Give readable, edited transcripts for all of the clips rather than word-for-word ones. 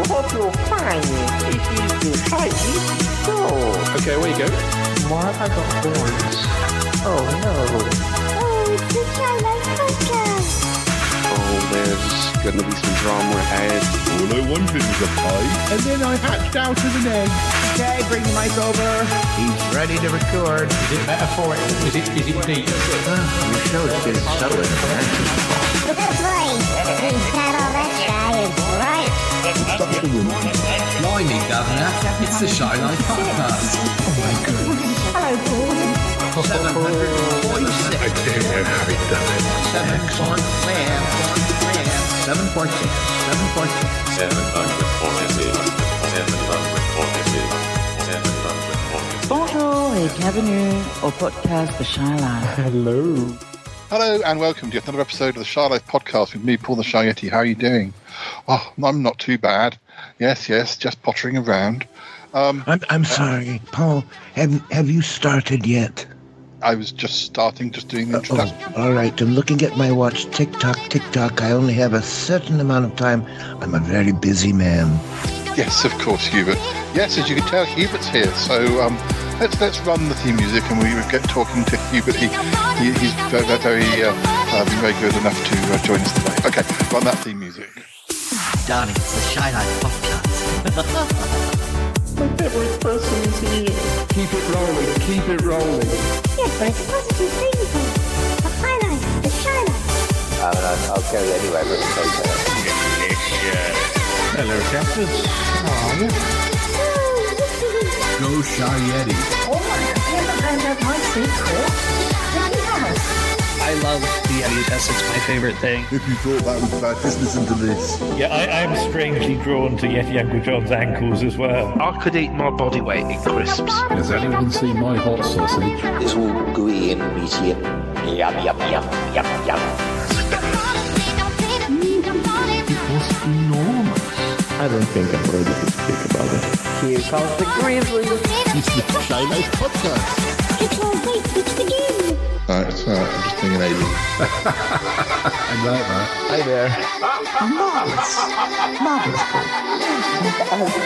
hope you're fine. If you decide to go. Okay, away you go. Why have I got horns? Oh no. Oh, it's the Shylight Podcast. Oh, there's going to be some drama ahead. All I wanted was a pie, and then I hatched out of an egg. Okay, bring the mic over. He's ready to record. Is it metaphoric? Is it deep? Your show's getting subtle and fancy. Look at the boy. He's got all that shy and bright. Blimey, Governor, it's the Shylight Podcast. Hello, Paul. 746. I don't know how he does it. 746. Bonjour et bienvenue au podcast The Shy Life. Hello and welcome to another episode of the Shy Life Podcast with me, Paul the Shy Yeti. How are you doing? Oh, I'm not too bad. Yes, just pottering around. I'm sorry, Paul. Have you started yet? I was just doing the introduction. All right. I'm looking at my watch. Tick tock. I only have a certain amount of time. I'm a very busy man. Yes, of course, Hubert. Yes, as you can tell, Hubert's here. So let's run the theme music and we get talking to Hubert. He's been very good enough to join us today. Okay, run that theme music. Darling, it's the Shylight Podcast. My favourite person is here. Keep it rolling. Yes, but it's a positive thing, Paul. The highlights, the Shylight. I'll go anyway, but it's okay. Hello, captain. Go Shyeti. Oh, I haven't found out my secret. I love the Yeti test. It's my favorite thing. If you thought that was bad, just listen to this. Yeah, I'm strangely drawn to Yeti Uncle John's ankles as well. I could eat my body weight in crisps. Has anyone seen my hot sausage? It's all gooey and meaty. Yum. It was enormous. I don't think I'm ready to speak about it. Here comes the grizzly. It's the Shylight Podcast. It's all wait, it's the game. Alright, so I'm just doing an alien. I like that. Hi there. Marvelous, Paul.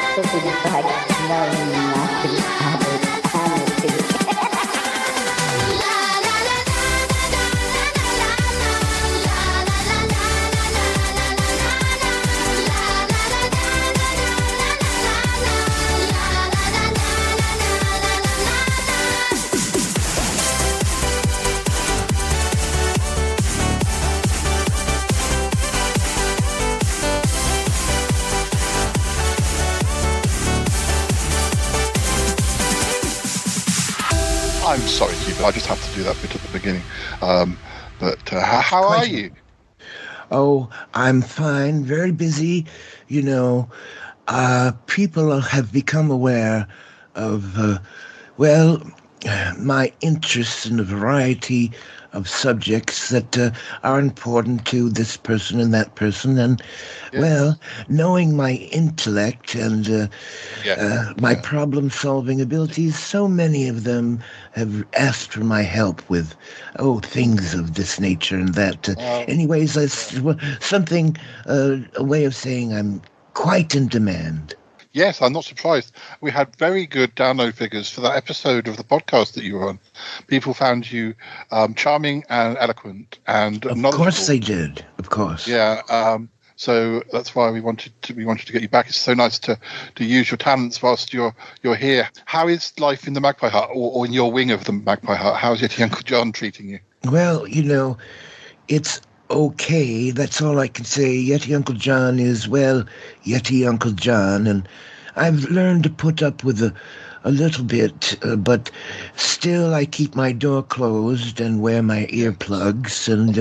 I'm sorry, Hubert. I just have to do that bit at the beginning. How are you? Oh, I'm fine. Very busy. You know, people have become aware of, my interests in a variety of subjects that are important to this person and that person. And, knowing my intellect and my problem-solving abilities, so many of them have asked for my help with, things of this nature and that. Anyways, that's something, a way of saying I'm quite in demand. Yes, I'm not surprised. We had very good download figures for that episode of the podcast that you were on. People found you charming and eloquent and knowledgeable. Of course they did. Of course. Yeah. So that's why we wanted to get you back. It's so nice to use your talents whilst you're here. How is life in the Magpie Hut or in your wing of the Magpie Hut? How's Yeti Uncle John treating you? Well, it's okay. That's all I can say. Yeti Uncle John is, Yeti Uncle John. And I've learned to put up with a little bit, but still I keep my door closed and wear my earplugs. And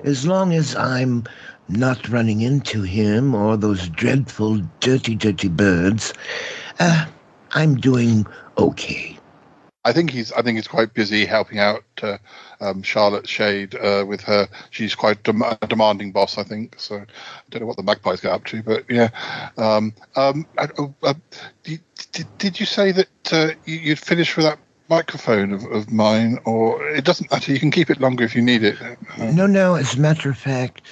as long as I'm not running into him or those dreadful, dirty birds, I'm doing okay. I think he's quite busy helping out Charlotte Shade with her. She's quite a demanding boss, I think. So I don't know what the magpies get up to, but yeah. Did you say that you'd finished with that microphone of mine, or it doesn't matter? You can keep it longer if you need it. No. As a matter of fact,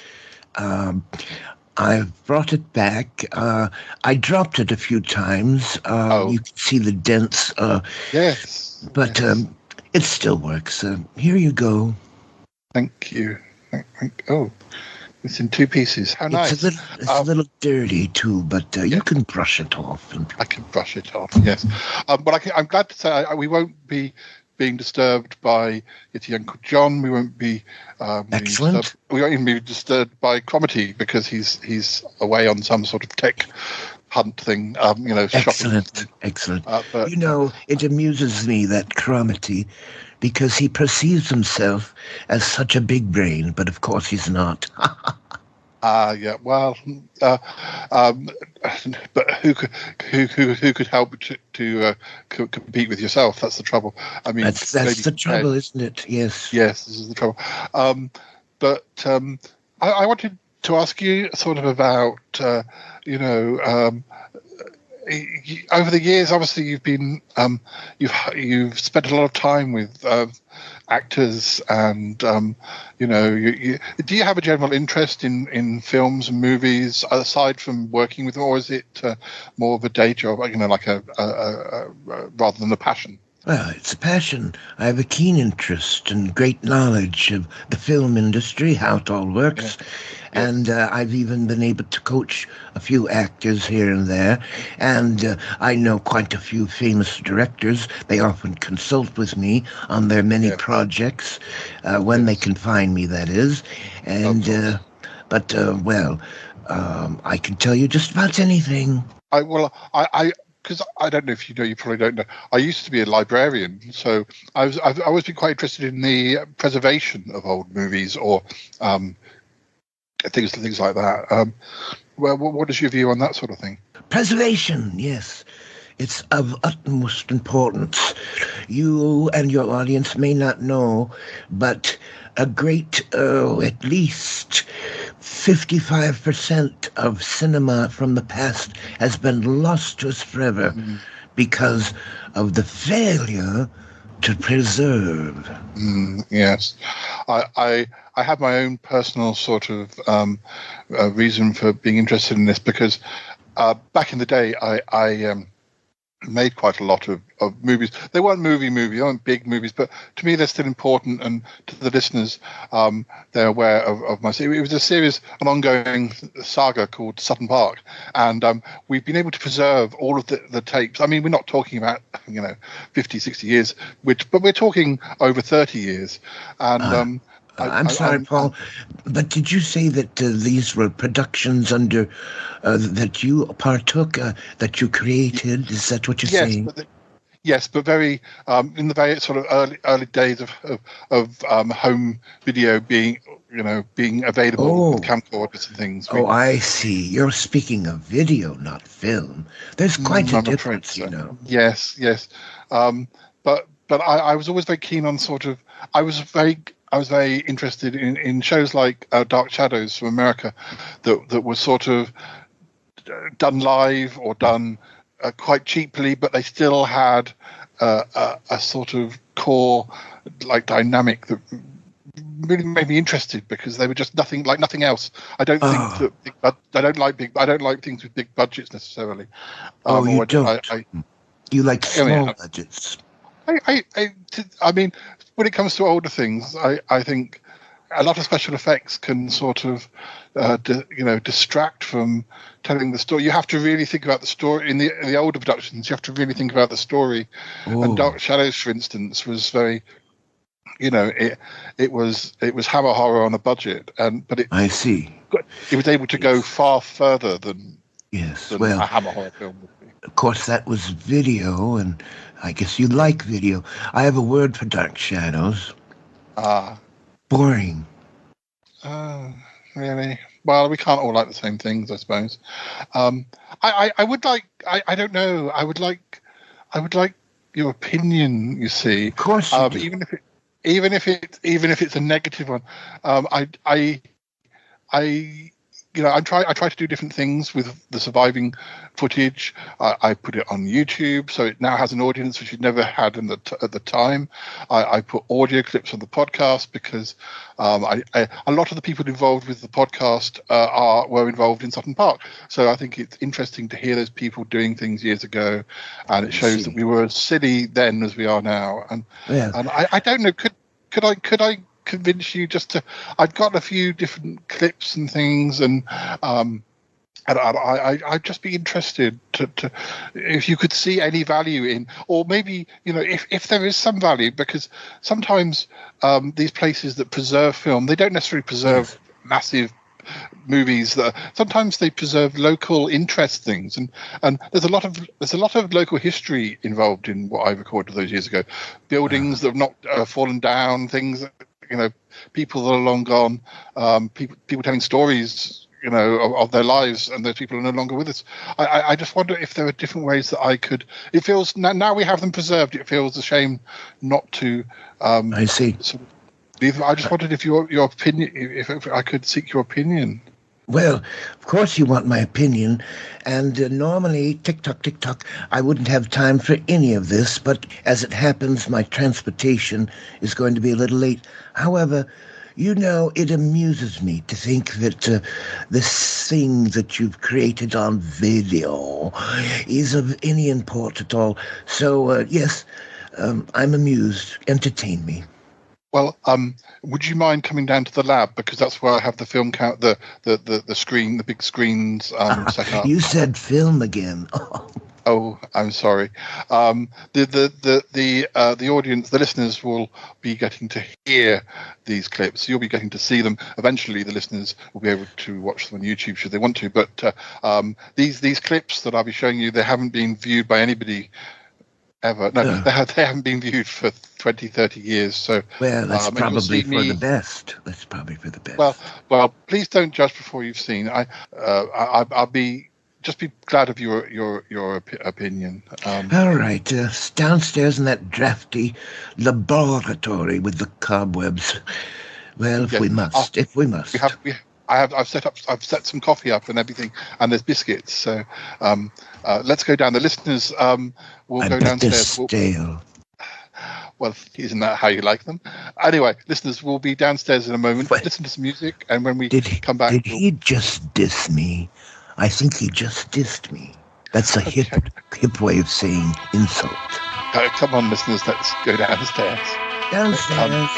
I've brought it back. I dropped it a few times. You can see the dents. Yes. But it still works. Here you go. Thank you. Oh, it's in 2 pieces. How nice. It's a little dirty too, but you can brush it off. I can brush it off, yes. But I'm glad to say we won't be being disturbed by Yeti Uncle John. We won't be excellent. We won't even be disturbed by Cromitty because he's away on some sort of tech hunt thing. Excellent, shopping. Excellent. But, it amuses me that Cromitty, because he perceives himself as such a big brain, but of course he's not. Yeah. Well, but who could help to compete with yourself? That's the trouble. I mean, that's the trouble, isn't it? Yes. Yes, this is the trouble. But I wanted to ask you sort of about over the years, obviously, you've been you've spent a lot of time with actors, and do you have a general interest in films and movies aside from working with them, or is it more of a day job? Like a rather than a passion? Well, it's a passion. I have a keen interest and great knowledge of the film industry, how it all works. Yeah. And I've even been able to coach a few actors here and there. And I know quite a few famous directors. They often consult with me on their many projects, when they can find me, that is. And I can tell you just about anything. Because I don't know if you know, you probably don't know. I used to be a librarian, so I've always been quite interested in the preservation of old movies or things like that. What is your view on that sort of thing? Preservation, yes. It's of utmost importance. You and your audience may not know, but a great, at least 55% of cinema from the past has been lost to us forever because of the failure to preserve. Yes. I have my own personal sort of reason for being interested in this because back in the day, I made quite a lot of movies. They weren't they weren't big movies, but to me they're still important, and to the listeners, they're aware of my series. It was a series, an ongoing saga called Sutton Park, and we've been able to preserve all of the tapes. I mean, we're not talking about 50, 60 years, but we're talking over 30 years, and I'm sorry, Paul, but did you say that these were productions under that you partook, that you created? Is that what you're saying? Yes, but very in the very sort of early days of home video being available with camcorders and things. I see. You're speaking of video, not film. There's quite a difference, Yes. But I was always very keen on sort of. I was very interested in shows like Dark Shadows from America that were sort of done live or done quite cheaply, but they still had a sort of core dynamic that really made me interested because they were just nothing else. I don't think that I don't like things with big budgets necessarily. You don't. You like small budgets. I mean, when it comes to older things, I think a lot of special effects can sort of, distract from telling the story. You have to really think about the story in the older productions. You have to really think about the story. Ooh. And Dark Shadows, for instance, was very, it was Hammer horror on a budget, I see. It was able to go far further than a Hammer horror film would be. Of course, that was video, and I guess you like video. I have a word for Dark Shadows. Boring. Really? Well, we can't all like the same things, I suppose. I would like. I don't know. I would like your opinion. You see, of course, you do. even if it's a negative one. I try to do different things with the surviving footage. I put it on YouTube, so it now has an audience which it never had at the time. I put audio clips on the podcast because a lot of the people involved with the podcast were involved in Sutton Park. So I think it's interesting to hear those people doing things years ago, and it shows that we were as silly then as we are now. And I don't know, could I convince you just to? I've got a few different clips and things, and I'd just be interested to if you could see any value in, or maybe if there is some value, because sometimes these places that preserve film, they don't necessarily preserve massive movies. Sometimes they preserve local interest things, and there's a lot of local history involved in what I recorded those years ago. Buildings that have not fallen down, things that, people that are long gone, people telling stories, of their lives, and those people are no longer with us. I just wonder if there are different ways that I could. It feels now we have them preserved. It feels a shame not to. I see. I just wondered if your opinion, if I could seek your opinion. Well, of course you want my opinion, and normally, tick-tock, I wouldn't have time for any of this, but as it happens, my transportation is going to be a little late. However, it amuses me to think that this thing that you've created on video is of any import at all. So, yes, I'm amused. Entertain me. Well, would you mind coming down to the lab, because that's where I have the film count, the screen, the big screens set up. You said film again. Oh, I'm sorry. The audience, the listeners, will be getting to hear these clips. You'll be getting to see them. Eventually, the listeners will be able to watch them on YouTube should they want to. But these clips that I'll be showing you, they haven't been viewed by anybody ever. No, they haven't been viewed for 20, 30 years. So that's probably for the best. That's probably for the best. Well, please don't judge before you've seen. I'll be glad of your opinion. All right, downstairs in that drafty laboratory with the cobwebs. Well, if we must. I've set some coffee up and everything, and there's biscuits. So let's go down. The listeners will go downstairs. Stale. Well, isn't that how you like them? Anyway, listeners will be downstairs in a moment. Listen to some music, and when we come back, did he just diss me? I think he just dissed me. That's a hip way of saying insult. Come on, listeners, let's go downstairs. Downstairs.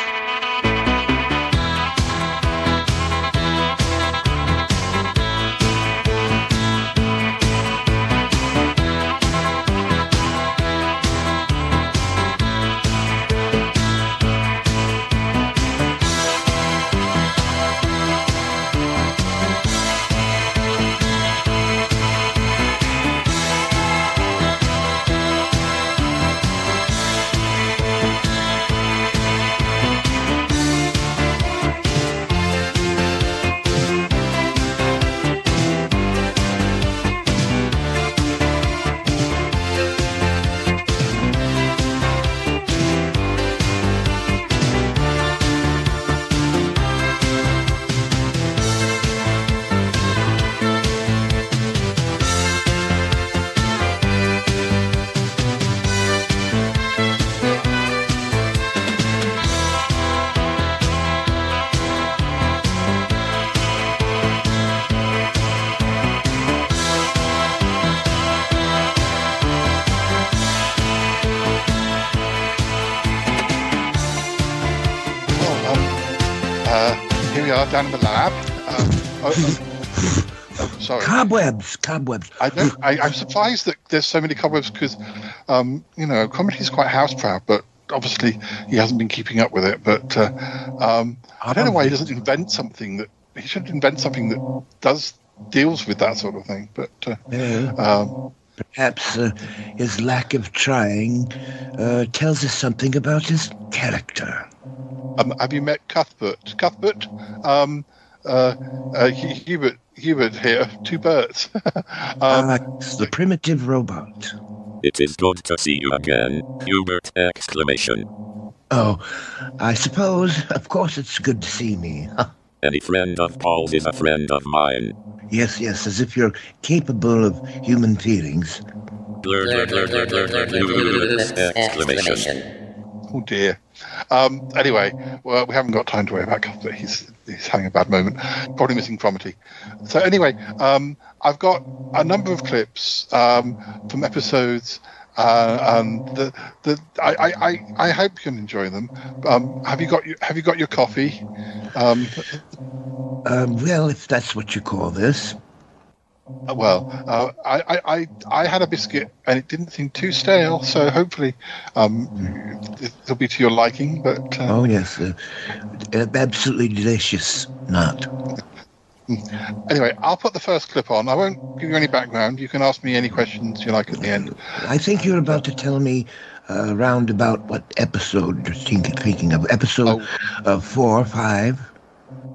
Here we are down in the lab. Sorry. Cobwebs. I'm surprised that there's so many cobwebs because, Comedy's quite house proud, but obviously he hasn't been keeping up with it. But I don't know why he doesn't invent something that he should invent something that deals with that sort of thing. But perhaps his lack of trying tells us something about his character. Have you met Cuthbert? Hubert here, two birds. The primitive robot. It is good to see you again, Hubert! Exclamation. Oh, I suppose. Of course it's good to see me. Any friend of Paul's is a friend of mine. Yes, as if you're capable of human feelings. Exclamation. Oh dear. Anyway, well, we haven't got time to worry about Cuthbert. He's having a bad moment, probably missing Cromarty. So anyway, I've got a number of clips from episodes, and I hope you can enjoy them. Have you got your coffee? Well, if that's what you call this. I had a biscuit and it didn't seem too stale, so hopefully it'll be to your liking. But oh yes, absolutely delicious. Not. Anyway, I'll put the first clip on. I won't give you any background. You can ask me any questions you like at the end. I think you're about to tell me round about what episode you're thinking of. Episode 4 or 5.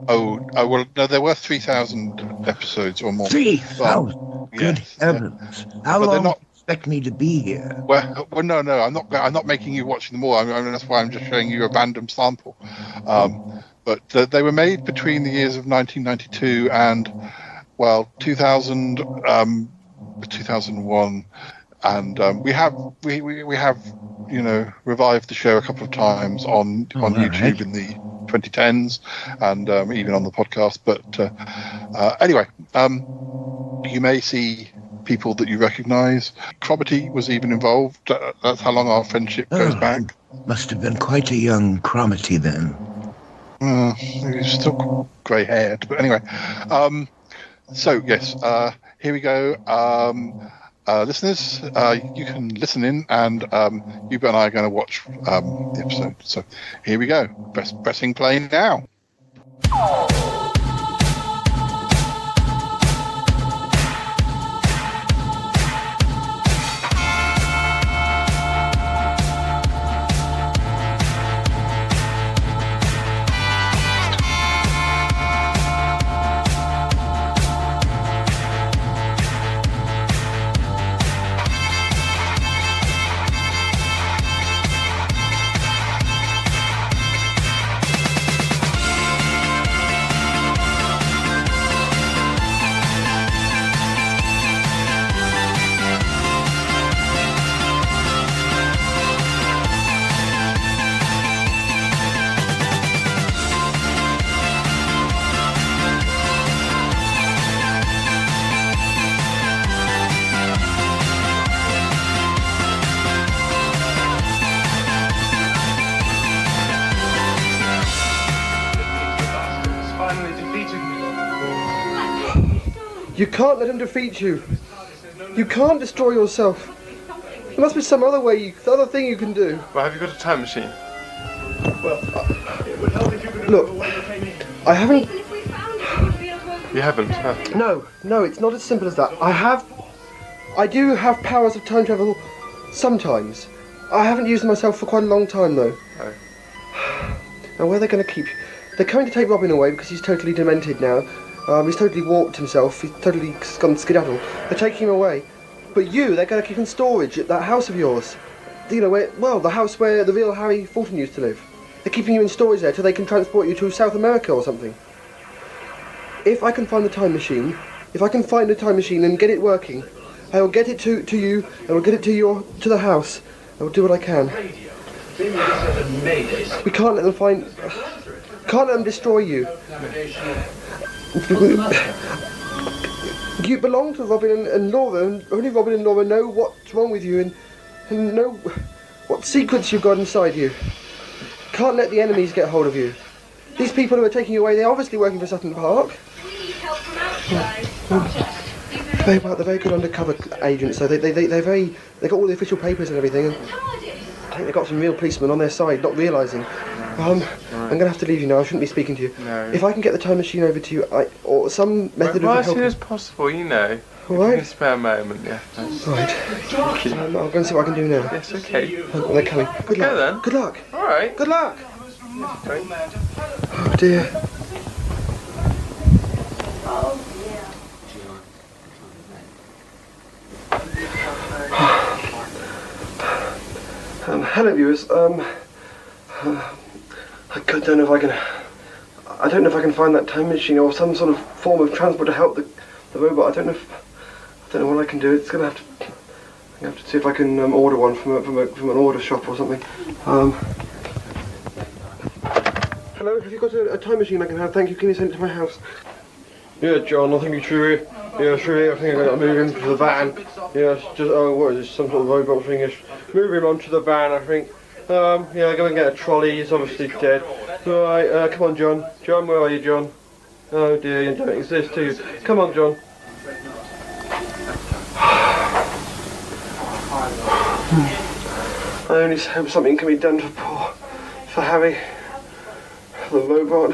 Oh, well, no, there were 3,000 episodes or more. 3,000? Good heavens. How long do you expect me to be here? Well, no, I'm not making you watch them all. That's why I'm just showing you a random sample. But they were made between the years of 1992 and, 2000, 2001. And we have revived the show a couple of times on YouTube in the 2010s and even on the podcast. But anyway, you may see people that you recognise. Cromarty was even involved. That's how long our friendship goes back. Must have been quite a young Cromarty then. He's still grey-haired. But anyway, so yes, here we go. Listeners, you can listen in, and Hubert and I are going to watch the episode. So here we go. Pressing play now. You can't let him defeat you. You can't destroy yourself. There must be some other way, other thing you can do. Well, have you got a time machine? Well, look, I haven't... You haven't, huh? No, it's not as simple as that. I do have powers of time travel sometimes. I haven't used them myself for quite a long time, though. Oh. Now, where are they going to keep you? They're coming to take Robin away because he's totally demented now. He's totally warped himself. He's totally gone skedaddle. They're taking him away. But they're going to keep in storage at that house of yours. You know, the house where the real Harry Fulton used to live. They're keeping you in storage there till they can transport you to South America or something. If I can find the time machine, and get it working, I will get it to you, I will get it to the house. I will do what I can. We can't let them destroy you. You belong to Robin and Laura, and only Robin and Laura know what's wrong with you and know what secrets you've got inside you. Can't let the enemies get hold of you. These people who are taking you away, they're obviously working for Sutton Park. They're very good undercover agents, so they've got all the official papers and everything. And I think they've got some real policemen on their side, not realising. I'm going to have to leave you now. I shouldn't be speaking to you. No. If I can get the time machine over to you, or some method of helping... As soon as possible, you know. All right. If you can spare a moment, yeah. All right. I'll go and see what I can do now. Yes, okay. Oh, they're coming. Good luck. Then. Good luck. All right. Good luck. Right. Oh dear. Hello, viewers. I don't know if I can. I don't know if I can find that time machine or some sort of form of transport to help the robot. I don't know what I can do. It's gonna have to see if I can order one from an order shop or something. Hello, have you got a time machine I can have? Thank you. Can you send it to my house? Yeah, John. I think you're true. Yeah, true. I think I'm gonna move him to the van. Yeah, it's just what is this? Some sort of robot thing? Move him onto the van, I think. Yeah, go and get a trolley. He's obviously dead. Right, come on, John. John, where are you, John? Oh dear, you don't exist, do you? Come on, John. I only hope something can be done for Harry, for the robot.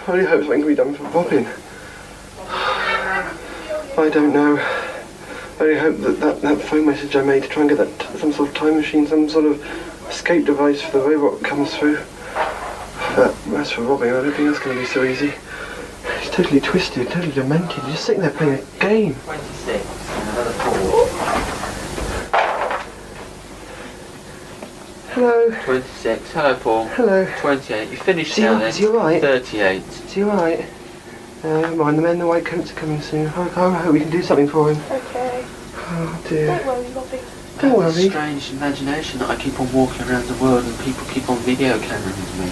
I only hope something can be done for Bobbin. I don't know. I only hope that phone message I made to try and get some sort of time machine, some sort of escape device for the robot comes through. But as for Robin, I don't think that's going to be so easy. He's totally twisted, totally demented. He's just sitting there playing a game. 26, another 4. Hello. 26, hello Paul. Hello. 28, you finished now then? Is he alright? 38. Is he alright? Never mind, the men in the white coats are coming soon. I hope we can do something for him. Okay. Oh dear. Don't worry, Bobby. Don't worry. Strange imagination that I keep on walking around the world and people keep on video cameraing me.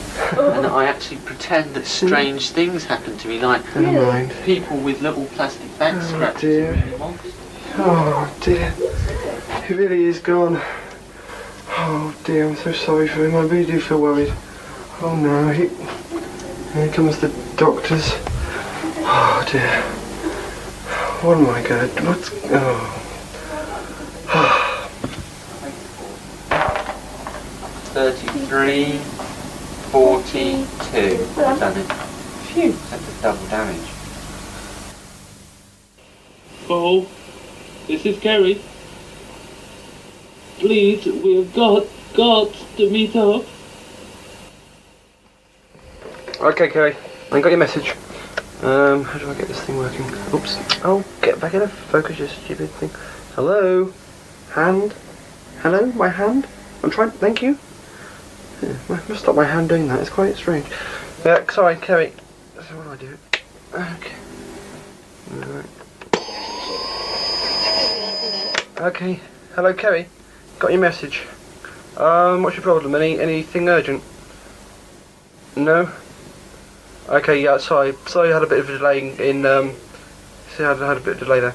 And I actually pretend that strange things happen to me, like people with little plastic back scratches. Dear. Oh dear. He really is gone. Oh dear, I'm so sorry for him. I really do feel worried. Oh no, here comes the doctors. Oh dear. What am I gonna do? What's... Oh. 33, 42. I've done it. Phew, that's a double damage. Paul, this is Kerry. Please, we've got to meet up. Okay, Kerry, I got your message. How do I get this thing working? Oops. Oh, get back in the focus, you stupid thing. Hello? Hand? Hello? My hand? I'm trying... Thank you. Yeah, I must stop my hand doing that. It's quite strange. Yeah, sorry, Kerry. So what do I do? Okay. Right. Okay. Hello, Kerry. Got your message. What's your problem? Anything urgent? No? Okay, yeah, sorry I had a bit of a delay in, see I had a bit of delay there.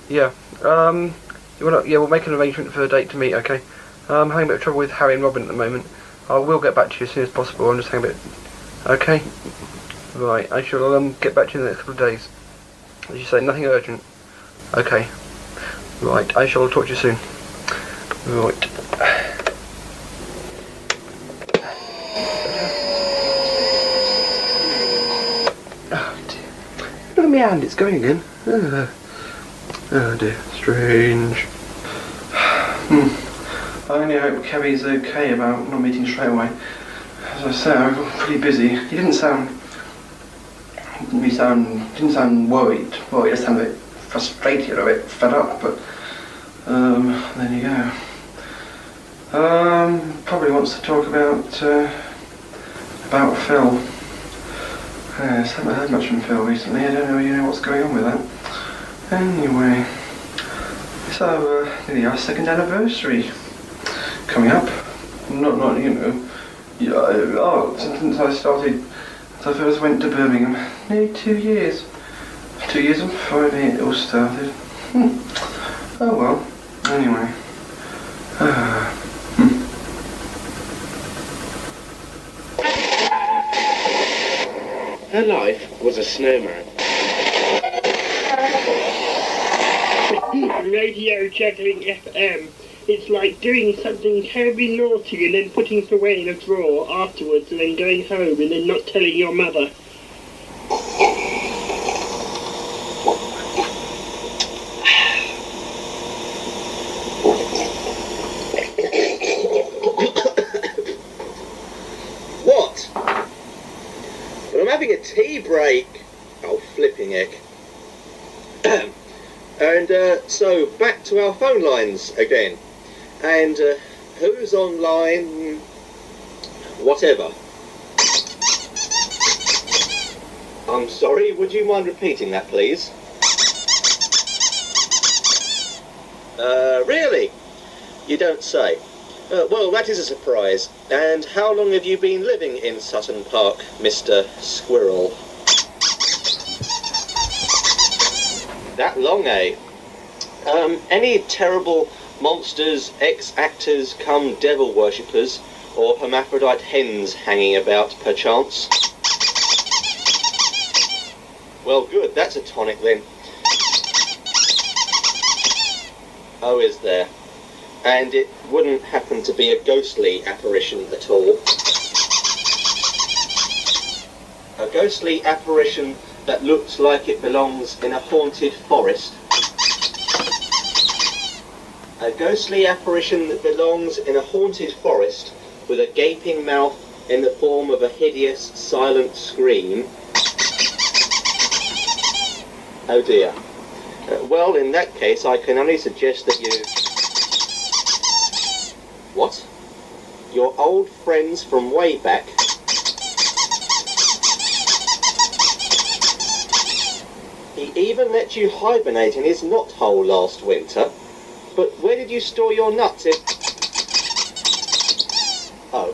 Yeah, we'll make an arrangement for a date to meet, okay? I'm having a bit of trouble with Harry and Robin at the moment. I will get back to you as soon as possible, I'm just having a bit... Okay? Right, I shall get back to you in the next couple of days. As you say, nothing urgent. Okay. Right, I shall talk to you soon. Right. Look at my hand, it's going again. Oh dear, strange. I only hope Kerry's okay about not meeting straight away. As I said, I'm pretty busy. He didn't sound worried. Well, he just sounded a bit frustrated, a bit fed up, but there you go. Probably wants to talk about Phil. Yes, haven't heard much from Phil recently. I don't know what's going on with that. Anyway, so nearly our 2nd anniversary coming up. Not since I first went to Birmingham, nearly 2 years. 2 years and 5 years it all started. Oh well. Anyway. Her life was a snowman. Radio juggling FM. It's like doing something terribly naughty and then putting it away in a drawer afterwards and then going home and then not telling your mother. What? Well, I'm having a tea break. Oh, flipping heck. And so back to our phone lines again. And who's online? Whatever. I'm sorry, would you mind repeating that, please? Really? You don't say. Well, that is a surprise. And how long have you been living in Sutton Park, Mr. Squirrel? That long, eh? Any terrible monsters, ex-actors, come devil worshippers, or hermaphrodite hens hanging about, perchance? Well, good, that's a tonic then. Oh, is there? And it wouldn't happen to be a ghostly apparition at all? A ghostly apparition that looks like it belongs in a haunted forest? A ghostly apparition that belongs in a haunted forest with a gaping mouth in the form of a hideous, silent scream? Oh dear. Well, in that case, I can only suggest that you... What? Your old friends from way back? He even let you hibernate in his knot hole last winter. But where did you store your nuts if... Oh,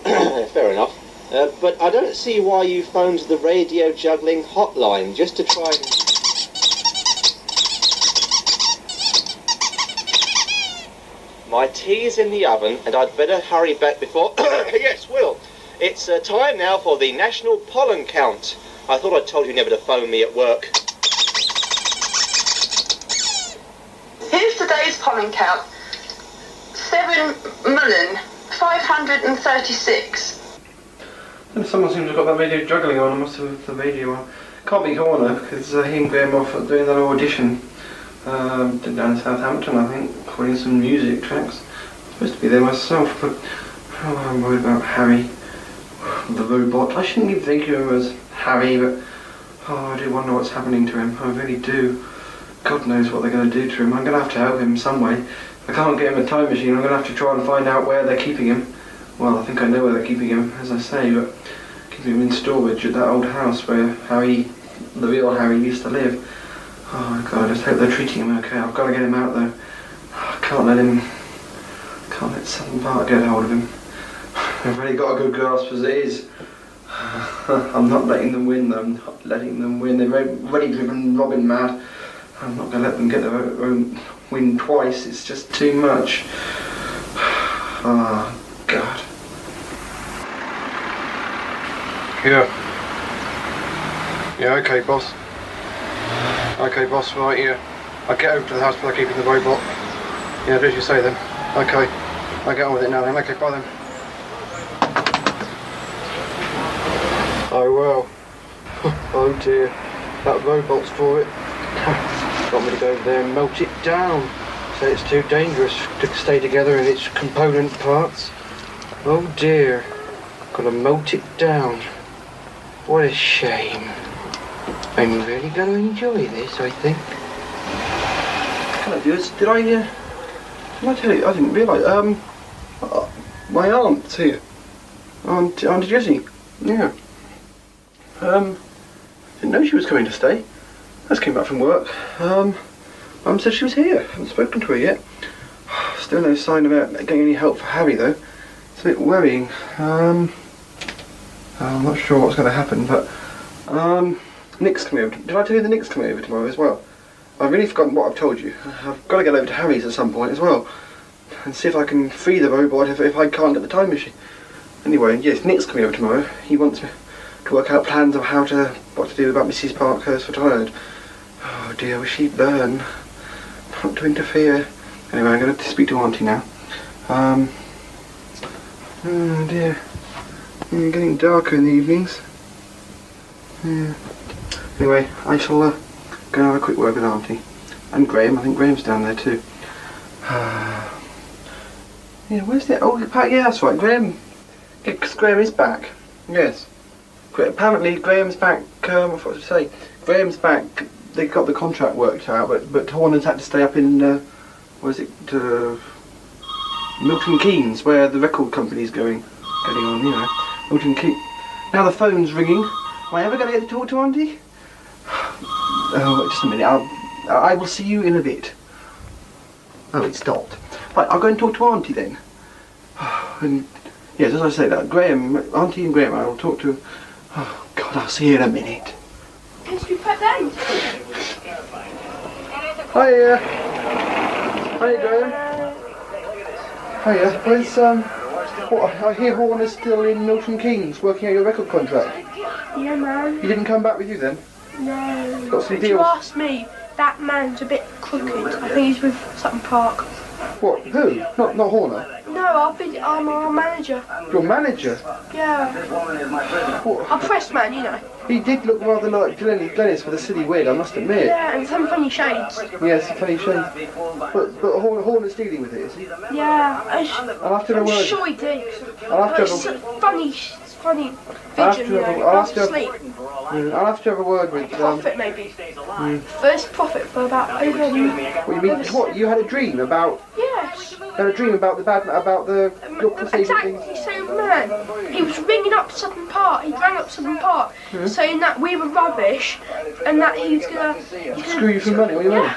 fair enough. But I don't see why you phoned the radio juggling hotline just to try and... My tea's in the oven, and I'd better hurry back before... Yes, Will. It's time now for the National Pollen Count. I thought I told you never to phone me at work. Here's today's pollen count. 7,536. And someone seems to have got that radio juggling on. I must have the radio on. Can't be Horner, because he and Graham off doing that audition. Down in Southampton, I think, recording some music tracks. I'm supposed to be there myself, but I'm worried about Harry, the robot. I shouldn't even think of him as Harry, but I do wonder what's happening to him. I really do. God knows what they're going to do to him. I'm going to have to help him some way. If I can't get him a time machine, I'm going to have to try and find out where they're keeping him. Well, I think I know where they're keeping him, as I say, but keeping him in storage at that old house where Harry, the real Harry, used to live. Oh God, I just hope they're treating him okay. I've got to get him out though. I can't let Sutton Park get hold of him. I've already got a good grasp as it is. I'm not letting them win though. I'm not letting them win. They've already driven Robin mad. I'm not going to let them get their own win twice. It's just too much. Oh God. Yeah, okay, boss. Okay, boss, right, yeah. I'll get over to the house before keeping the robot. Yeah, do as you say then. Okay. I'll get on with it now then. Okay, bye then. Oh well. Oh dear. That robot's for it. Got me to go over there and melt it down. So it's too dangerous to stay together in its component parts. Oh dear. Gotta melt it down. What a shame. I'm really going to enjoy this, I think. Can I do this? Did I tell you? I didn't realise. My aunt's here. Auntie Jessie. Yeah. Didn't know she was coming to stay. Just came back from work. Mum said she was here. Haven't spoken to her yet. Still no sign about getting any help for Harry though. It's a bit worrying. I'm not sure what's going to happen, but Nick's coming over. Did I tell you that Nick's coming over tomorrow as well? I've really forgotten what I've told you. I've got to get over to Harry's at some point as well, and see if I can free the robot if I can't get the time machine. Anyway, yes, Nick's coming over tomorrow. He wants me to work out plans of what to do about Mrs. Parkhurst retired. Oh dear, will she burn? Not to interfere. Anyway, I'm going to speak to Auntie now. Oh dear. Yeah, getting darker in the evenings. Yeah. Anyway, I shall go and have a quick word with Auntie. And Graham, I think Graham's down there too. Yeah, where's the... Oh, yeah, that's right, Graham. Yeah, because Graham is back. Yes. Apparently Graham's back, what was I say? Graham's back. They got the contract worked out, but Horner's had to stay up in, Milton Keynes, where the record company's getting on, you know. Milton Keynes. Now the phone's ringing. Am I ever going to get to talk to Auntie? Oh, just a minute. I will see you in a bit. Oh, it stopped. Right, I'll go and talk to Auntie then. And yes, as I say, that Auntie and Graham, I will talk to. Oh God, I'll see you in a minute. Can you put down? Hiya. Hiya, Graham. Hiya. Where's I hear Horner's still in Milton Keynes working out your record contract. Yeah, man. He didn't come back with you then? No. Got some If you deals. ask me, that man's a bit crooked. I think he's with Sutton Park. What? Who? Not Horner? No, I'm our manager. Your manager? Yeah. What? Our press man, you know. He did look rather like Glennis with a silly wig, I must admit. Yeah, and some funny shades. Yes, funny shade. But Horner's dealing with it, is he? Yeah. I'll have to have a word. I'm sure he did. I'll have to have It's a... funny I'll have vision, to you have know. a- I'll have to have- Sleep. I'll have to have a word with... Profit, maybe. First profit for about over a year. What you mean? What? You had a dream about... Yes. You had a dream about your Exactly, so man, he was ringing up Sutton Park, he rang up Sutton Park, saying that we were rubbish, and that he was gonna... Screw you for money, all your money.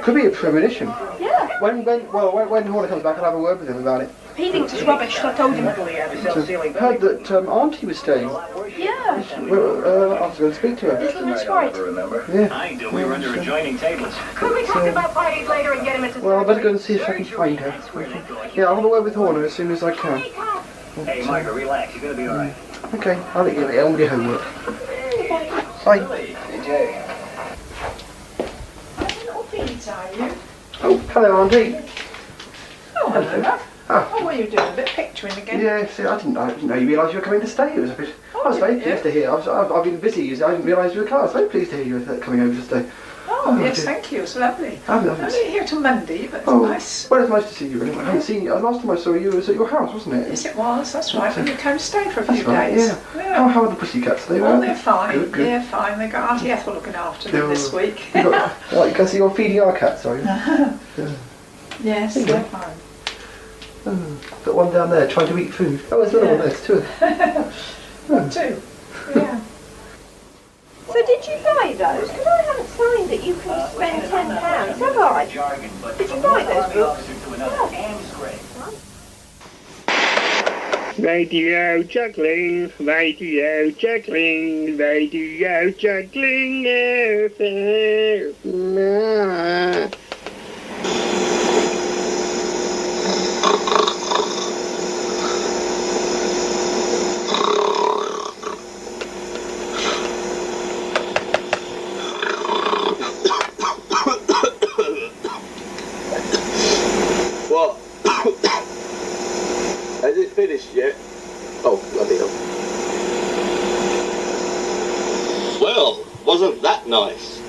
Could be a premonition. Yeah. When Horner comes back, I'll have a word with him about it. He thinks it's rubbish, so I told him. Heard that Auntie was staying. Yeah. Well, I was going to speak to her. Little Miss White. Yeah. We were under adjoining tables. Could we talk about parties later and get him into... Well, I better go and see if I can find her. Yeah, I'll have a word with Horner as soon as I can. Hey, Margaret, relax. You're going to be all right. Okay, I'll let you get on with your homework. Bye. Oh, hello, Auntie. Oh, hello. Oh. Oh, what are you doing? A bit picturing again? Yeah, see, I didn't know you realised you were coming to stay. It was a bit. I was very pleased to hear. I've been busy. I didn't realise you were coming. I was very pleased to hear you were coming over to stay. Oh, yes, thank you. It's lovely. I'm lovely. I'm only here till Monday, but it's Oh, nice. well, it's nice to see you. Really. I haven't seen you. Last time I saw you was at your house, wasn't it? Yes, it was. That's right. When you came to stay for a That's few right, days. yeah. How are the pussycats? Oh, they're fine. Good, good. Yeah, fine. They've got Auntie Ethel looking after them this week. Right, because you're feeding our cats, are you? Yeah. Yes, they're fine. Got one down there trying to eat food. Oh, there's another one there, there's two of them. Two. Yeah. So did you buy those? Because I haven't signed that you can spend £10, have I? Did you buy those books? Radio juggling, radio juggling, radio juggling FM. What? Has it finished yet? Oh, bloody hell. Well, wasn't that nice?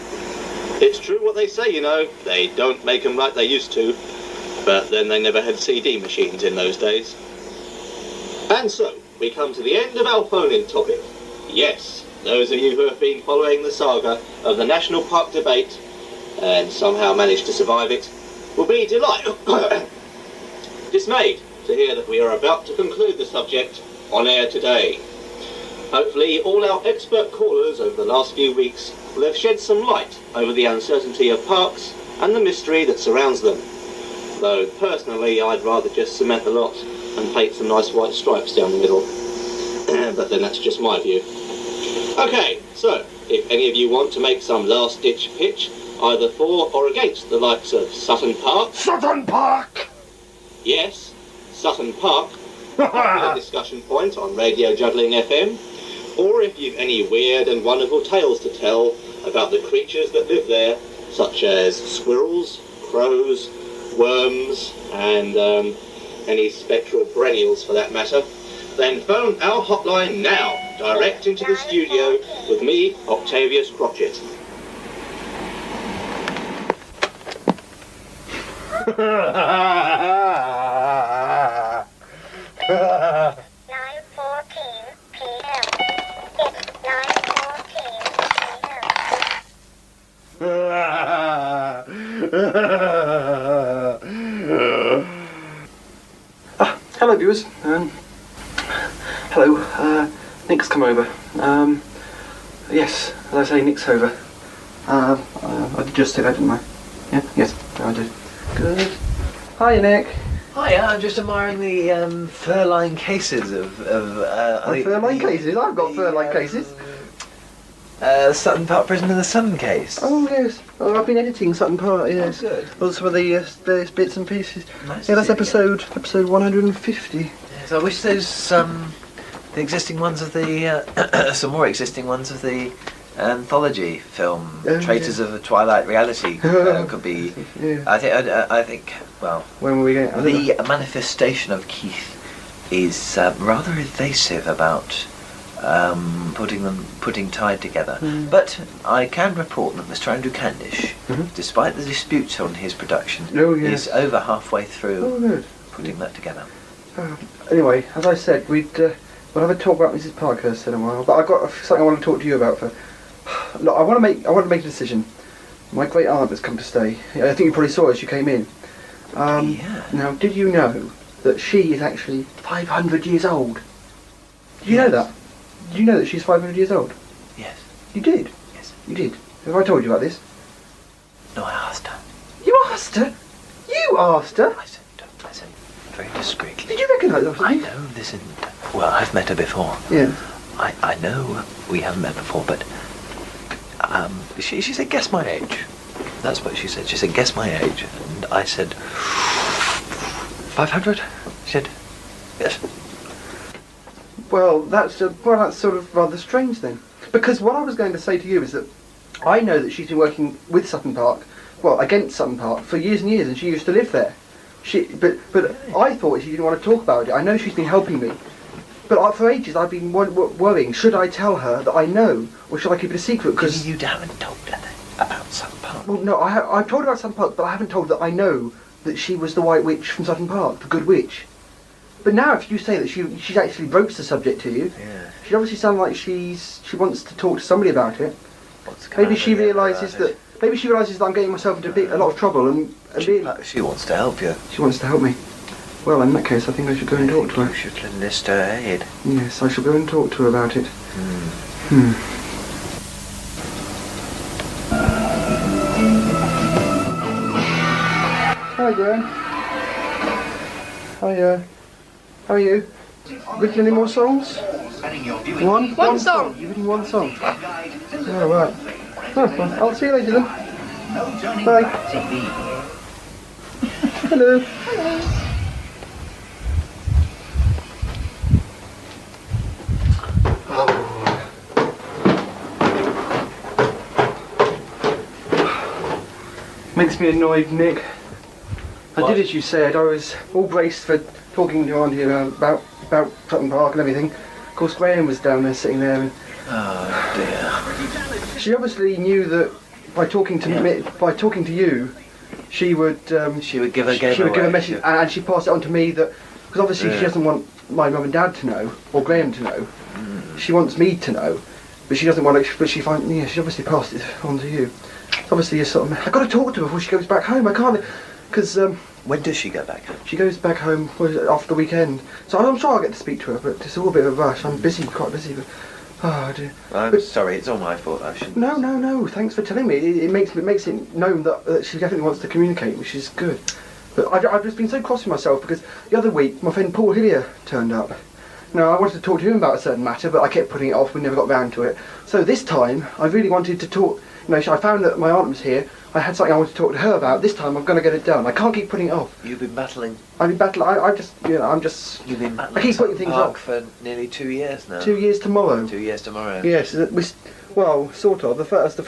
It's true what they say, you know. They don't make them like they used to. But then they never had CD machines in those days. And so, we come to the end of our phone-in topic. Yes, those of you who have been following the saga of the National Park debate and somehow managed to survive it will be dismayed to hear that we are about to conclude the subject on air today. Hopefully all our expert callers over the last few weeks will have shed some light over the uncertainty of parks and the mystery that surrounds them. Though personally I'd rather just cement the lot and paint some nice white stripes down the middle. But then that's just my view. Okay, so if any of you want to make some last-ditch pitch either for or against the likes of Sutton Park. Sutton Park! Yes, Sutton Park. A discussion point on Radio Juggling FM. Or if you've any weird and wonderful tales to tell about the creatures that live there, such as squirrels, crows, worms, and any spectral perennials for that matter, then phone our hotline now, direct into the studio with me, Octavius Crotchet. Hello, viewers. Hello. Nick's come over. Yes. as I say, Nick's over. I did just say that, didn't I? Yeah? Yes, I did. Good. Hiya, Nick. Hi, I'm just admiring the fur-lined cases of fur-lined cases? I've got fur-lined cases. Sutton Park Prison and the Sun case. Oh, yes. Oh, I've been editing Sutton Park, yes. Oh, good. All some of the various bits and pieces. Nice yeah, that's to episode 150. Yes, I wish those, the existing ones of the, some more existing ones of the anthology film, Traitors of a Twilight Reality, could be. Yeah. I think, well, when were we going? The manifestation of Keith is rather evasive about putting Tide together. But I can report that Mr. Andrew Candish, despite the disputes on his production, is over halfway through putting that together. Anyway, as I said, we'll have a talk about Mrs. Parkhurst in a while. But I've got something I want to talk to you about. Look, I want to make a decision. My great aunt has come to stay. I think you probably saw her as you came in. Now, did you know that she is actually 500 years old? Did you know that? Did you know that she's 500 years old? Yes. You did? Yes. You did? Have I told you about this? No, I asked her. You asked her? You asked her? I said very discreetly. Did you recognise her? I know this isn't... Well, I've met her before. Yeah. I know we haven't met before, but... She said, guess my age. That's what she said. She said, guess my age. And I said, 500? She said, yes. Well, that's sort of rather strange then. Because what I was going to say to you is that I know that she's been working with Sutton Park, well, against Sutton Park, for years and years, and she used to live there. But I thought she didn't want to talk about it. I know she's been helping me. But for ages I've been worrying, should I tell her that I know, or should I keep it a secret? Because you haven't told her about Sutton Park. Well, no, I've told her about Sutton Park, but I haven't told her that I know that she was the White Witch from Sutton Park, the Good Witch. But now if you say that she's actually broached the subject to you, she obviously sounds like she wants to talk to somebody about it. Maybe she realises that I'm getting myself into a lot of trouble, and she wants to help you. She wants to help me. Well, in that case, I think I should go and talk to her. You should enlist her aid. Yes, I shall go and talk to her about it. Hi, Graham. Hiya. How are you? Written any more songs? One song. You've written one song. Oh, right. Well, I'll see you later then. Bye. Hello. Makes me annoyed, Nick. I did as you said. I was all braced for talking to Auntie about Sutton Park and everything. Of course, Graham was down there sitting there, and oh dear. She obviously knew that by talking to you, she would give a message, and she passed it on to me that because obviously she doesn't want my mum and dad to know or Graham to know. She wants me to know, but she doesn't want. But she obviously passed it on to you. Obviously, you're sort of. I've got to talk to her before she goes back home. I can't, because. When does she go back home? She goes back home after the weekend. So I'm sure I'll get to speak to her, but it's all a bit of a rush. I'm quite busy. But oh dear. I'm sorry. It's all my fault. I shouldn't. No. Thanks for telling me. It makes it known that she definitely wants to communicate, which is good. But I've just been so cross with myself because the other week my friend Paul Hillier turned up. Now I wanted to talk to him about a certain matter, but I kept putting it off. We never got round to it. So this time I really wanted to talk. I found that my aunt was here. I had something I wanted to talk to her about. This time I'm going to get it done. I can't keep putting it off. You've been battling. I've been battling. I'm just. You've been battling. I keep putting things off for nearly 2 years now. 2 years tomorrow. 2 years tomorrow. Yes. Well, sort of. The first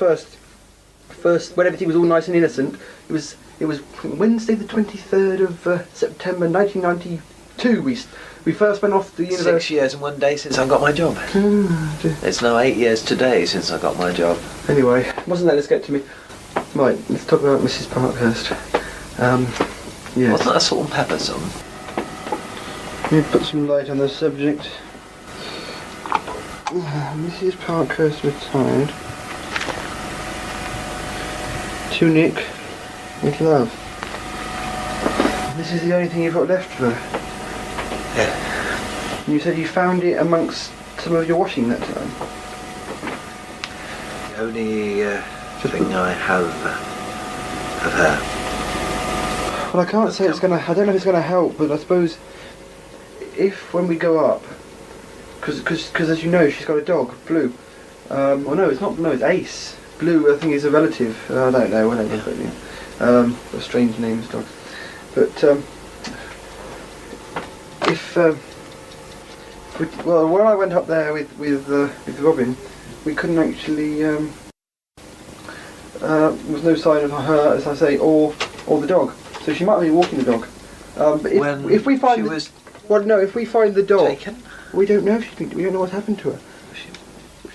when everything was all nice and innocent. It was Wednesday the 23rd of September 1992. We first went off the university. 6 years and 1 day since I got my job. It's now 8 years today since I got my job. Anyway, wasn't that? Let's get to me. Right, let's talk about Mrs. Parkhurst. Yes. Wasn't that a Salt and Pepper song? Let me put some light on the subject. Mrs. Parkhurst retired. To Nick, with love. This is the only thing you've got left for her. Yeah. You said you found it amongst some of your washing that time. the only thing I have of her. Well, I can't say it's gonna. I don't know if it's gonna help, but I suppose if when we go up, because as you know, she's got a dog, Blue. Well, no, it's not. No, it's Ace. Blue, I think, is a relative. I don't know. Whatever. But, a strange names, dogs. But if well, when I went up there with Robin, we couldn't actually. There was no sign of her, as I say, or the dog. So she might be walking the dog. But if we find if we find the dog, taken? We don't know if she's been. We don't know what's happened to her.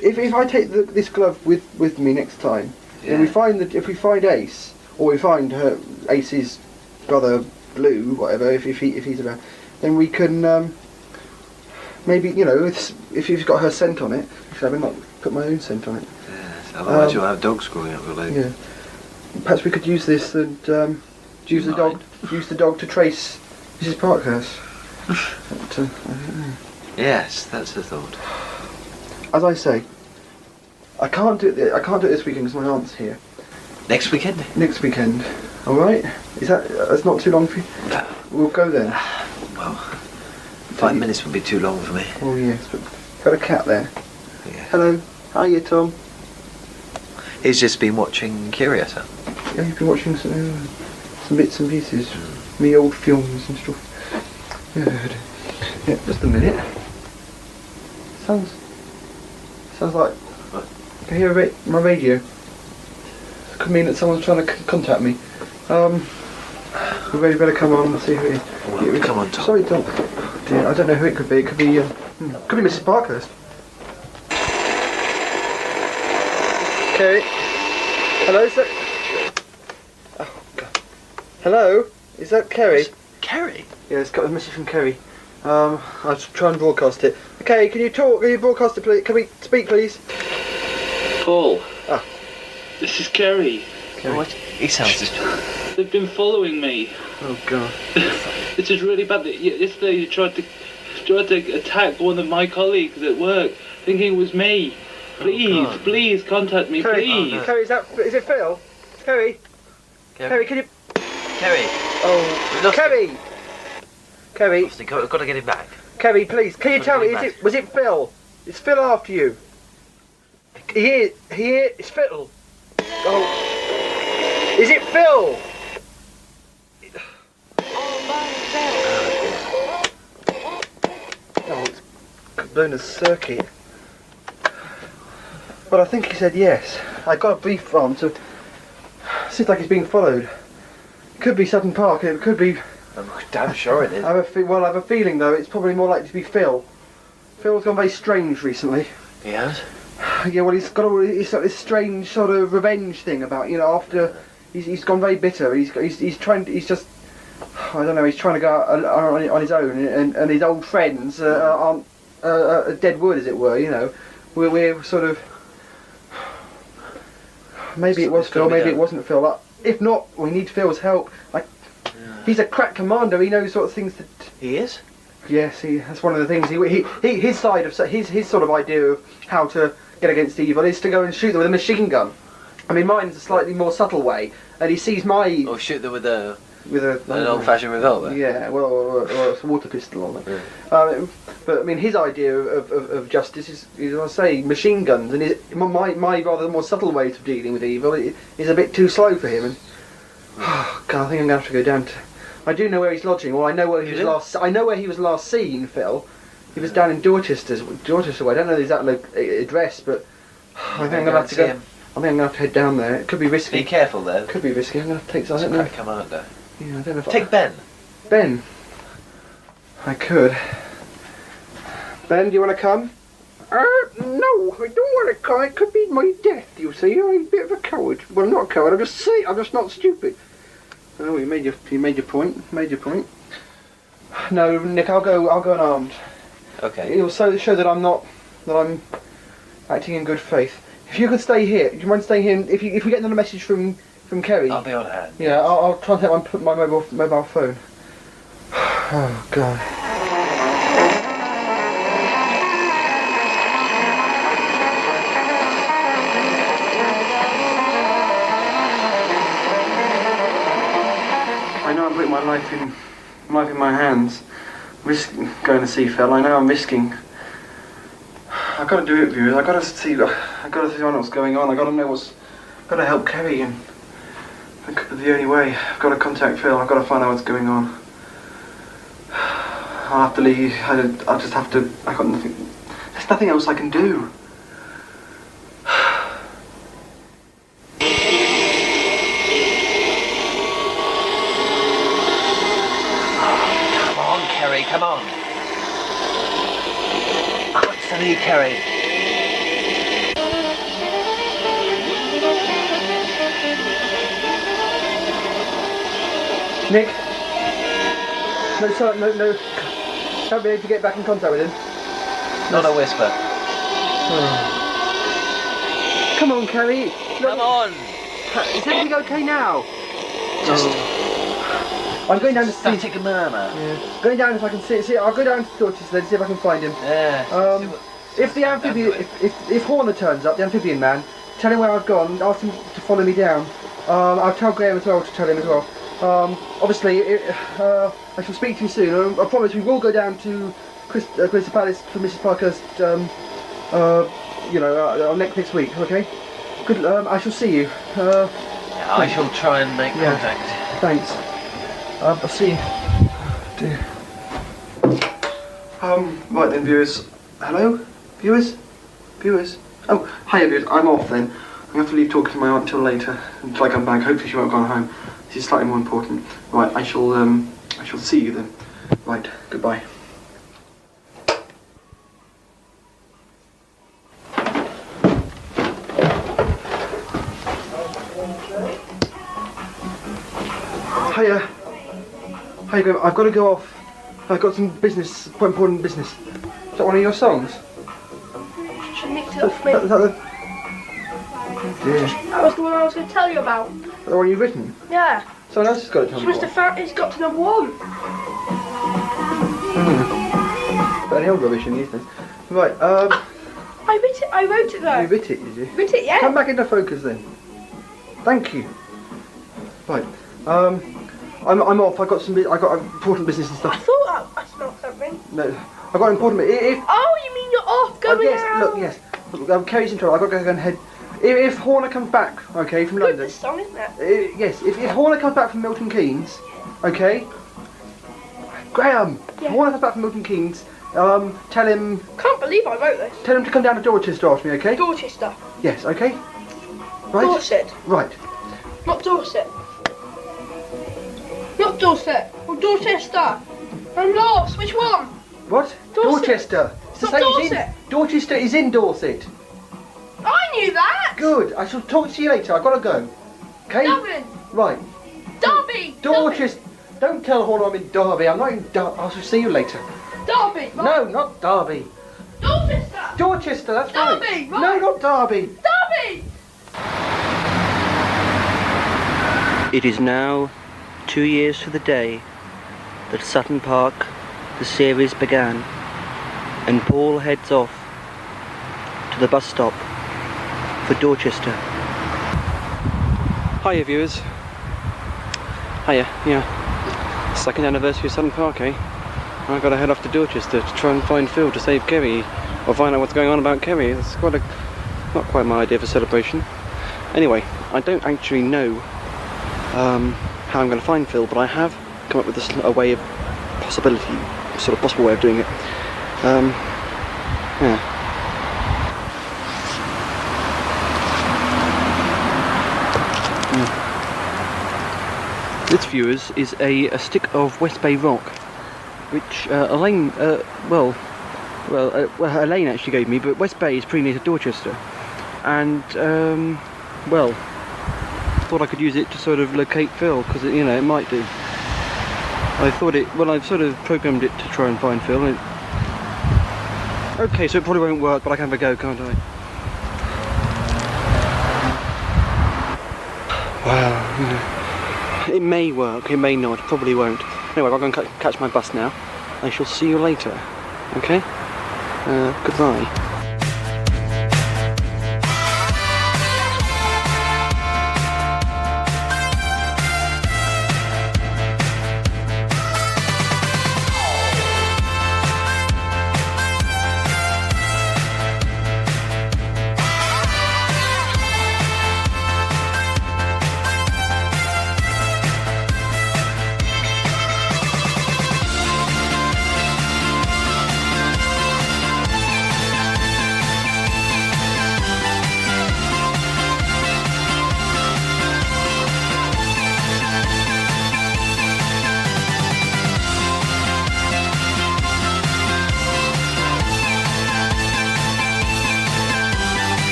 If I take this glove with me next time, and if we find Ace, or we find Ace's brother Blue, whatever, if he's around, then we can maybe, you know, if you've got her scent on it, I might not put my own scent on it. Yes, otherwise you'll have dogs growing up with Yeah. Perhaps we could use this and use the dog to trace Mrs. Parkhurst. But, I don't know. Yes, that's the thought. As I say, I can't do it this weekend because my aunt's here. Next weekend? Next weekend. All right. That's not too long for you? No. We'll go then. Well, 5 minutes would be too long for me. Oh yes, but got a cat there. Yeah. Hello. Hiya, Tom. He's just been watching Curious. Yeah, you've been watching some bits and pieces, me old films and stuff. Yeah, just a minute. Sounds like I hear my radio. It could mean that someone's trying to contact me. We really better come on and see who it is. Well, come on, Tom. Sorry, Tom. Oh, dear, I don't know who it could be. It could be Mrs. Parkhurst. Okay. Hello, is that? Oh God. Hello, is that Kerry? Kerry? Yeah, it's got a message from Kerry. I'll try and broadcast it. Okay, can you talk? Can you broadcast it, please? Can we speak, please? Paul. This is Kerry. What? He sounds just... They've been following me. Oh God. This is really bad. Yesterday you tried to attack one of my colleagues at work, thinking it was me. Please contact me, Kerry, please. Kerry, is it Phil? Kerry? Kerry, can you... Kerry. Oh, Kerry. Kerry. We've got to get him back. Kerry, please, can you tell me, was it Phil? Is Phil after you? He is, it's Phil. Oh. Is it Phil? Oh, it's blown a circuit. Well, I think he said yes. I got a brief from him, so it seems like he's being followed. It could be Sutton Park, it could be... I'm damn sure it is. I have a feeling though, it's probably more likely to be Phil. Phil's gone very strange recently. He has? Yeah, well, he's got this strange sort of revenge thing about, you know, after he's gone very bitter. He's trying to go out on his own, and his old friends aren't dead wood, as it were. You know, we're sort of maybe it was Phil, maybe it wasn't Phil. If not, we need Phil's help. He's a crack commander. He knows sort of things that he is. Yes, that's one of the things. His side of his sort of idea of how to get against evil is to go and shoot them with a machine gun. I mean, mine's a slightly more subtle way, and he sees my... Or shoot them with an old-fashioned revolver. Yeah, well, or a water pistol on them. Yeah. But I mean, his idea of justice is I say, machine guns, and my rather more subtle ways of dealing with evil is a bit too slow for him. And oh God, I think I'm going to have to go down to... I do know where he's lodging. Well, I know where he was last. I know where he was last seen, Phil. He was down in Dorchester. I don't know the exact address, but I think I'm going to have to go. I think I'm going to have to head down there. It could be risky. Be careful there. Could be risky. I'm going to have to take. It's a crack commander. Yeah, I don't know. Take Ben. Ben. I could. Ben, do you want to come? No, I don't want to come. It could be my death. You see, I'm a bit of a coward. Well, not a coward. I'm just not stupid. Oh, you made your point. No, Nick, I'll go unarmed. Okay. It'll show that I'm acting in good faith. If you could stay here, do you mind staying here? If we get another message from Kerry, I'll be on hand. Yeah, I'll try and take my mobile phone. Oh God. know I'm putting my life in my hands. Risk going to see Phil. I know I'm risking. I've got to do it, viewers. I've got to find out what's going on. I've got to know what's. Got to help Kerry, and the only way. I've got to contact Phil. I've got to find out what's going on. I'll have to leave. I'll just have to. I've got nothing. There's nothing else I can do. Come on, Kerry, come on. What's the need, Kerry? Nick? No, sorry, no. Can't be able to get back in contact with him. Not a whisper. Oh. Come on, Kerry. Come on. Is everything okay now? Just. I'm going down to see. Static murmur. Yeah. Going down if I can see. I'll go down to Dorchester and see if I can find him. Yeah. If the amphibian, if Horner turns up, the amphibian man, tell him where I've gone. Ask him to follow me down. I'll tell Graham as well to tell him as well. Obviously, I shall speak to you soon. I promise we will go down to Crystal Palace for Mrs. Parker's, next week, okay? Good, I shall see you. I shall try and make contact. Thanks. I'll see you. Dear. Right then, viewers. Hello? Viewers? Viewers? Oh, hiya, viewers. I'm off then. I'm going to have to leave talking to my aunt until later, until I come back. Hopefully she won't have gone home. This is slightly more important. Right, I shall see you then. Right, goodbye. Hiya. Hiya, Graham. I've got to go off. I've got some business, quite important business. Is that one of your songs? She nicked it off me. Is that the... Oh dear. That was the one I was going to tell you about. Is that the one you've written? Yeah. Someone else has got it. She must have found it's got to number one. But any old rubbish in these days. Right, I wrote it though. You writ it, did you? Writ it, yeah. Come back into focus then. Thank you. Right, I'm off. I got important business and stuff. I thought I smelled something. No, I got important. Oh, you mean you're off? Go yes, look, yes. Look, Kerry's in trouble. I've got to go and head. If Horner comes back, okay, from London. Good song, isn't it? Yes, if Horner comes back from Milton Keynes, okay. Graham, if Horner comes back from Milton Keynes, tell him. Can't believe I wrote this. Tell him to come down to Dorchester after me, okay? Dorchester. Yes, okay. Right. Dorset. Right. Not Dorset. Not Dorset. Or Dorchester. I'm lost. Which one? What? Dorchester. It's not Dorset. Dorchester is in Dorset. I knew that. Good. I shall talk to you later. I've got to go. Okay? Dublin. Right. Derby. Dorchester. Don't tell Horner I'm in Derby. I'm not in Derby. I shall see you later. Derby. Right? No, not Derby. Dorchester. Dorchester. That's Derby. right. Right. No, not Derby. Derby. It is now 2 years to the day that Sutton Park, the series began, and Paul heads off to the bus stop for Dorchester. Hiya, viewers. Hiya, yeah. Second anniversary of Sutton Park, eh? I've got to head off to Dorchester to try and find Phil to save Kerry, or find out what's going on about Kerry. It's not quite my idea for celebration. Anyway, I don't actually know how I'm going to find Phil, but I have come up with a way of possible way of doing it. Yeah. This, viewers, is a stick of West Bay rock, which Elaine, Elaine actually gave me, but West Bay is pretty near to Dorchester, and well, thought I could use it to sort of locate Phil, because it might do. I thought I've sort of programmed it to try and find Phil. Okay, so it probably won't work, but I can have a go, can't I? Wow, it may work, it may not, probably won't. Anyway, I'm going to catch my bus now. I shall see you later, okay? Goodbye.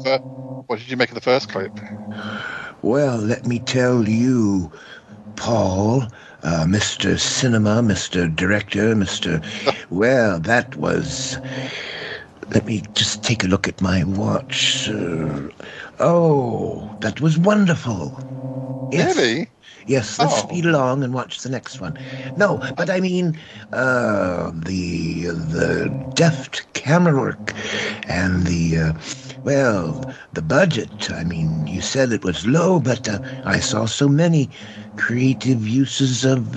So, what did you make of the first clip? Well, let me tell you, Paul, Mr. Cinema, Mr. Director, well, that was... Let me just take a look at my watch, sir. Oh, that was wonderful. Yes. Really? Yes, let's speed along and watch the next one. No, but I mean, the deft camera work and the budget. I mean, you said it was low, but I saw so many creative uses of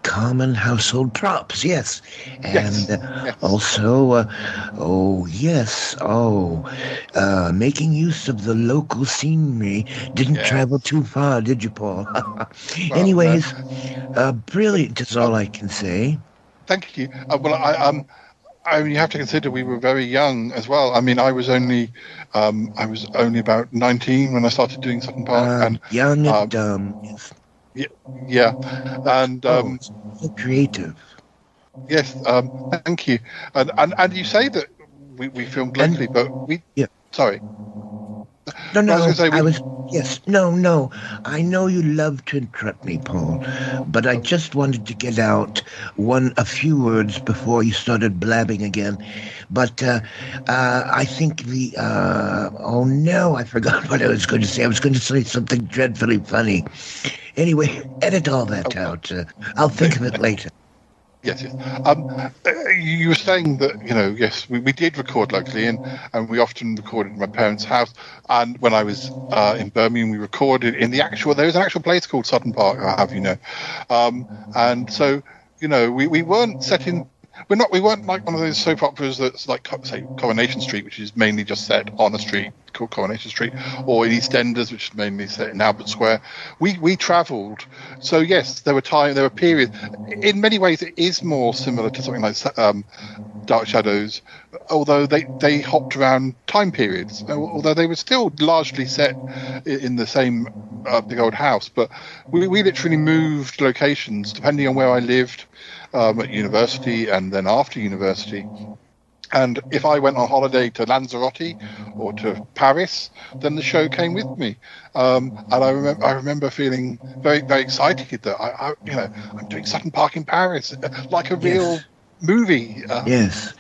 common household props, yes. And also, making use of the local scenery. Didn't travel too far, did you, Paul? Anyways, brilliant is all I can say. Thank you. You have to consider we were very young as well. I mean, I was only about 19 when I started doing Sutton Park. And young and dumb, yes. Yeah, and so creative. Yes, thank you. And you say that we filmed locally, but we. Yeah. Sorry. No. No. I know you love to interrupt me, Paul, but I just wanted to get out a few words before you started blabbing again. But I think I forgot what I was going to say. I was going to say something dreadfully funny. Anyway, edit all that out. I'll think of it later. Yes. You were saying that, yes, we did record locally, and we often recorded in my parents' house. And when I was in Birmingham, we recorded in there was an actual place called Sutton Park, and so, we weren't set in. We weren't like one of those soap operas that's like, say, Coronation Street, which is mainly just set on a street called Coronation Street, or in EastEnders, which is mainly set in Albert Square. We travelled, so yes, there were periods. In many ways, it is more similar to something like Dark Shadows, although they hopped around time periods. Although they were still largely set in the same big old house, but we literally moved locations depending on where I lived. At university and then after university. And if I went on holiday to Lanzarote or to Paris, then the show came with me. And I remember feeling very, very excited that I'm doing Sutton Park in Paris, like a real movie. Yes.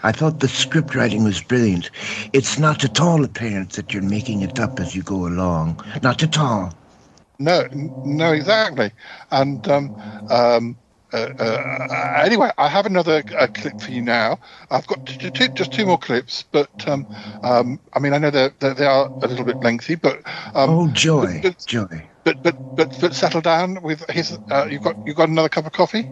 I thought the script writing was brilliant. It's not at all apparent that you're making it up as you go along. Not at all. No, exactly. And anyway, I have another clip for you now. I've got just two more clips, but I know they are a little bit lengthy, but joy. But settle down with his. You got another cup of coffee?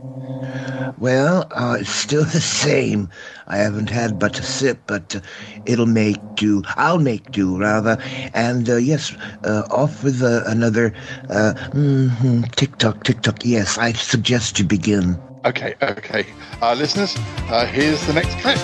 Well, it's still the same. I haven't had but a sip, but it'll make do. I'll make do, rather. And yes, off with another tick-tock. Yes, I suggest you begin. Okay. Listeners, here's the next clip.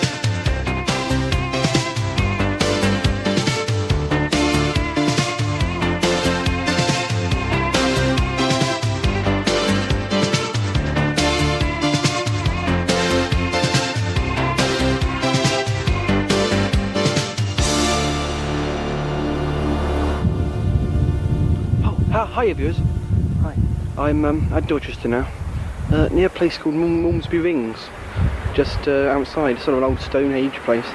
Hiya, viewers. Hi. I'm at Dorchester now, near a place called Malmesbury Rings, just outside, sort of an old Stone Age place.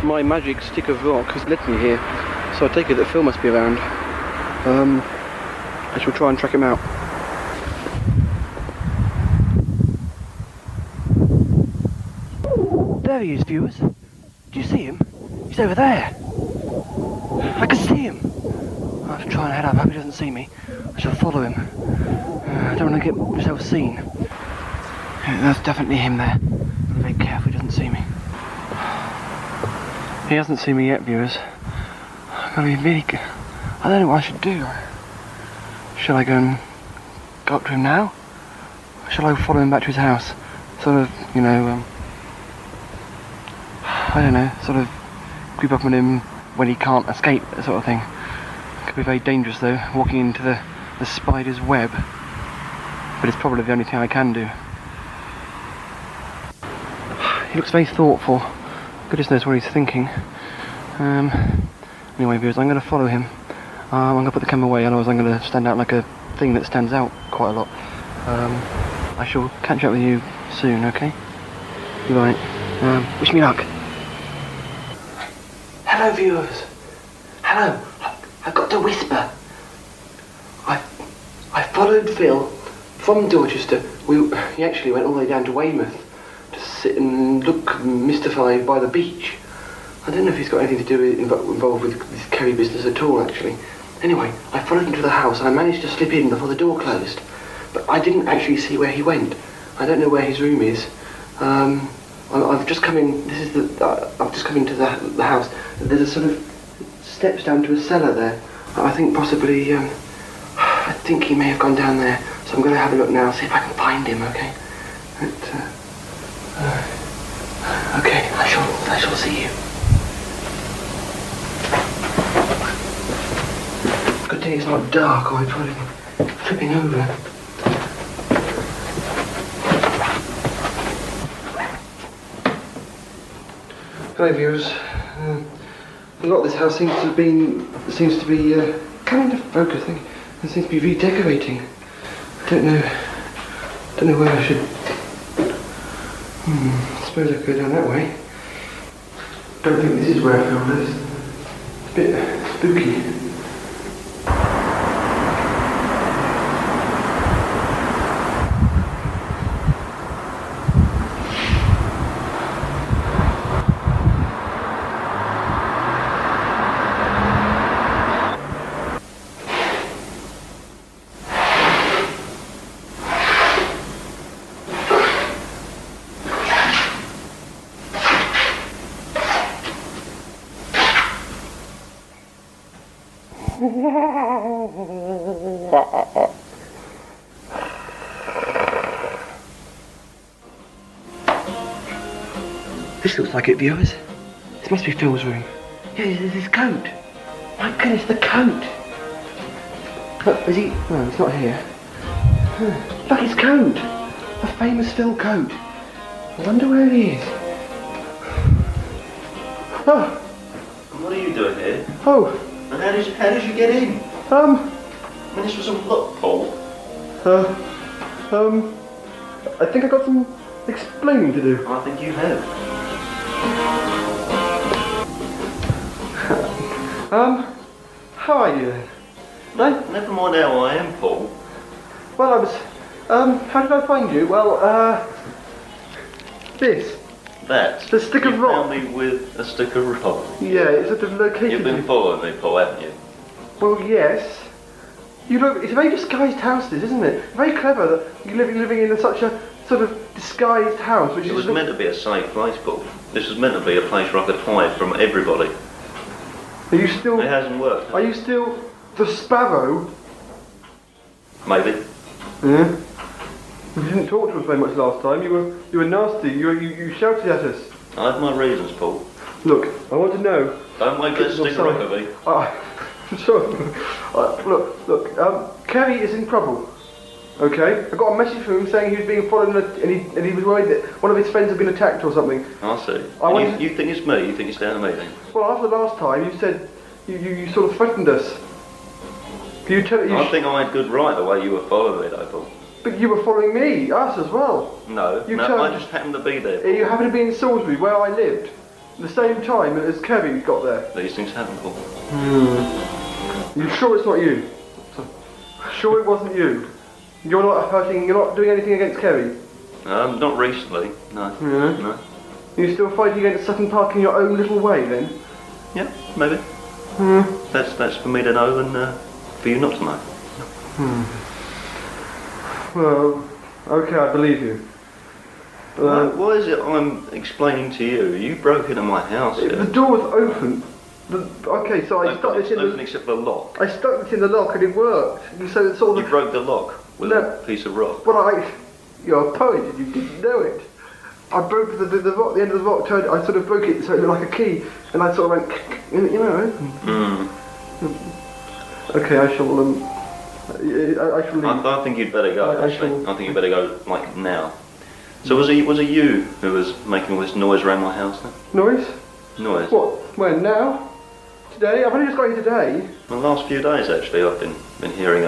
My magic stick of rock has led me here, so I take it that Phil must be around. I shall try and track him out. There he is, viewers. Do you see him? He's over there. I can see him. I have to try and head up. I hope he doesn't see me. I shall follow him. I don't want to get myself seen. Yeah, that's definitely him there. I'm very careful he doesn't see me. He hasn't seen me yet, viewers. I've got to be really good. I don't know what I should do. Shall I go up to him now? Or shall I follow him back to his house? Sort of, I don't know, sort of creep up on him when he can't escape, that sort of thing. Could be very dangerous though, walking into the spider's web. But it's probably the only thing I can do. He looks very thoughtful. Goodness knows what he's thinking. Anyway, viewers, I'm going to follow him. I'm going to put the camera away, otherwise I'm going to stand out like a thing that stands out quite a lot. I shall catch up with you soon, okay? Right. Wish me luck. Hello, viewers. Hello. I've got to whisper. I followed Phil from Dorchester. He actually went all the way down to Weymouth to sit and look mystified by the beach. I don't know if he's got anything to do involved with this Kerry business at all, actually. Anyway, I followed him to the house and I managed to slip in before the door closed. But I didn't actually see where he went. I don't know where his room is. I've just come in. I've just come into the house. There's a sort of steps down to a cellar there. I think possibly. I think he may have gone down there. So I'm going to have a look now, see if I can find him. Okay. Okay. I shall see you. Good thing it's not dark, or I'd probably be tripping over. Hello, viewers. A lot of this house seems to be kind of focusing. It seems to be redecorating. I don't know where I should. I suppose I could go down that way. Don't think this is where I filmed this. It's a bit spooky. This looks like it, viewers. This must be Phil's room. Yeah, there's his coat. My goodness, the coat. Look, is he? No, it's not here. Look, his coat. The famous Phil coat. I wonder where he is. Oh. What are you doing here? Oh. And how did you get in? I mean, this was a look, Paul. I think I got some explaining to do. I think you have. How are you then? Never mind how I am, Paul. Well, I was, how did I find you? Well, this. That? The stick of rock. You found me with a stick of rock. Yeah, it's sort of located. You've been following me, Paul, haven't you? Well, yes. You look, it's a very disguised house, this, isn't it? Very clever that you're living in such a sort of disguised house. Which it was meant to be a safe place, Paul. This was meant to be a place where I could hide from everybody. Are you still... It hasn't worked. Are you still the Sparrow? Maybe. Yeah. You didn't talk to us very much last time. You were nasty. You shouted at us. I have my reasons, Paul. Look, I want to know. Don't wave that stick of rock at me. Sorry. Look. Kerry is in trouble. Okay, I got a message from him saying he was being followed and he was worried that one of his friends had been attacked or something. I see. You think it's me? You think it's down to me then? Well, after the last time, you said you sort of threatened us. I think I had good right the way you were following me, though, Paul. But you were following me, us as well. No, I just happened to be there. Paul. You happened to be in Salisbury, where I lived, at the same time as Kerry got there. These things happen, Paul. You sure it's not you? Sure it wasn't you? You're not doing anything against Kerry? Not recently, no. Yeah. No. You're still fighting against Sutton Park in your own little way, then? Yeah, maybe. That's for me to know and for you not to know. Well, okay, I believe you. Why is it I'm explaining to you? You broke into my house. The door was open. Okay, so I stuck this in open except for the lock. I stuck this in the lock and it worked. So it's sort of. You broke the lock with a piece of rock. Well, you're a poet and you didn't know it. I broke the rock, the end of the rock turned. I sort of broke it so it looked like a key, and I sort of went, Okay, I shall. I shall leave. I think you'd better go. I think you'd better go like now. So was it you who was making all this noise around my house then? Noise? Noise? What? When? Now? Today? I've only just got here today. Well, the last few days actually I've been hearing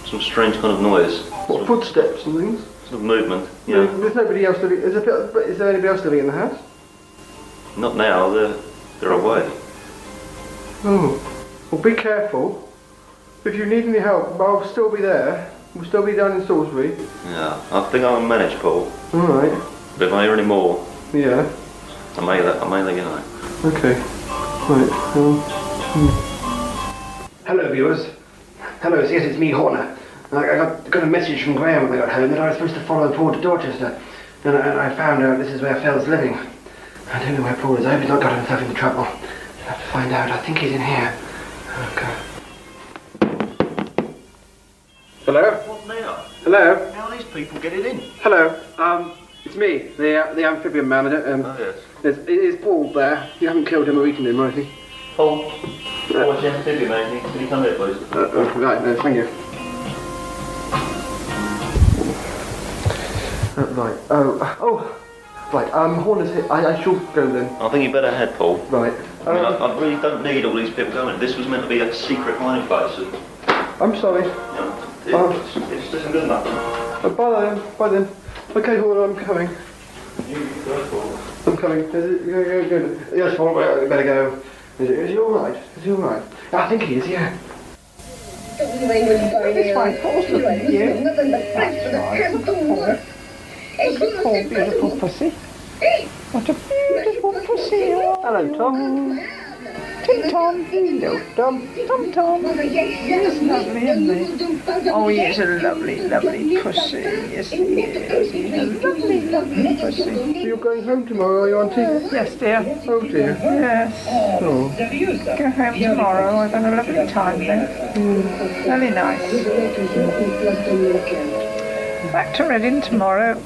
some strange kind of noise. What, footsteps and things? Sort of movement, yeah. There's nobody else living. Is there anybody else living in the house? Not now, they're away. Oh. Well, be careful. If you need any help, I'll still be there. We'll still be down in Salisbury. Yeah, I think I'll manage, Paul. Alright. But if I hear any more, Yeah. I may let you know. Okay. Right. Hello, viewers. Hello, yes, it's me, Horner. I got a message from Graham when I got home that I was supposed to follow Paul to Dorchester, and I found out this is where Phil's living. I don't know where Paul is. I hope he's not got himself into trouble. I'll have to find out. I think he's in here. Okay. Hello? What now? Hello? How are these people getting in? Hello. It's me, the amphibian man. Oh, yes. Is Paul there? You haven't killed him or eaten him or anything? Paul? What's the amphibian, mate? Can you come here, please? Right, no, thank you. Right. Right. Horner's here. I should go then. I think you better head, Paul. Right. I mean, I really don't need all these people going. This was meant to be a secret hiding place. And, I'm sorry. it's isn't good enough. Bye then. Okay, Horner, I'm coming. You go, Paul. I'm coming. Go. Yes, Paul, I better go. Is he alright? Is he alright? I think he is, yeah. It's my Paul's looking at you. That's right. Poor beautiful pussy. What a beautiful pussy. Hello, Tom. Tom. Hello, Tom. Tom. He's lovely, isn't he? Oh, he is a lovely, lovely pussy. Yes, he is. He's a lovely, lovely pussy. So you're going home tomorrow, are you, Auntie? Yes, dear. Oh, dear. Yes. Oh. Go home tomorrow. I've had a lovely time there. Very nice. Back to Reading tomorrow.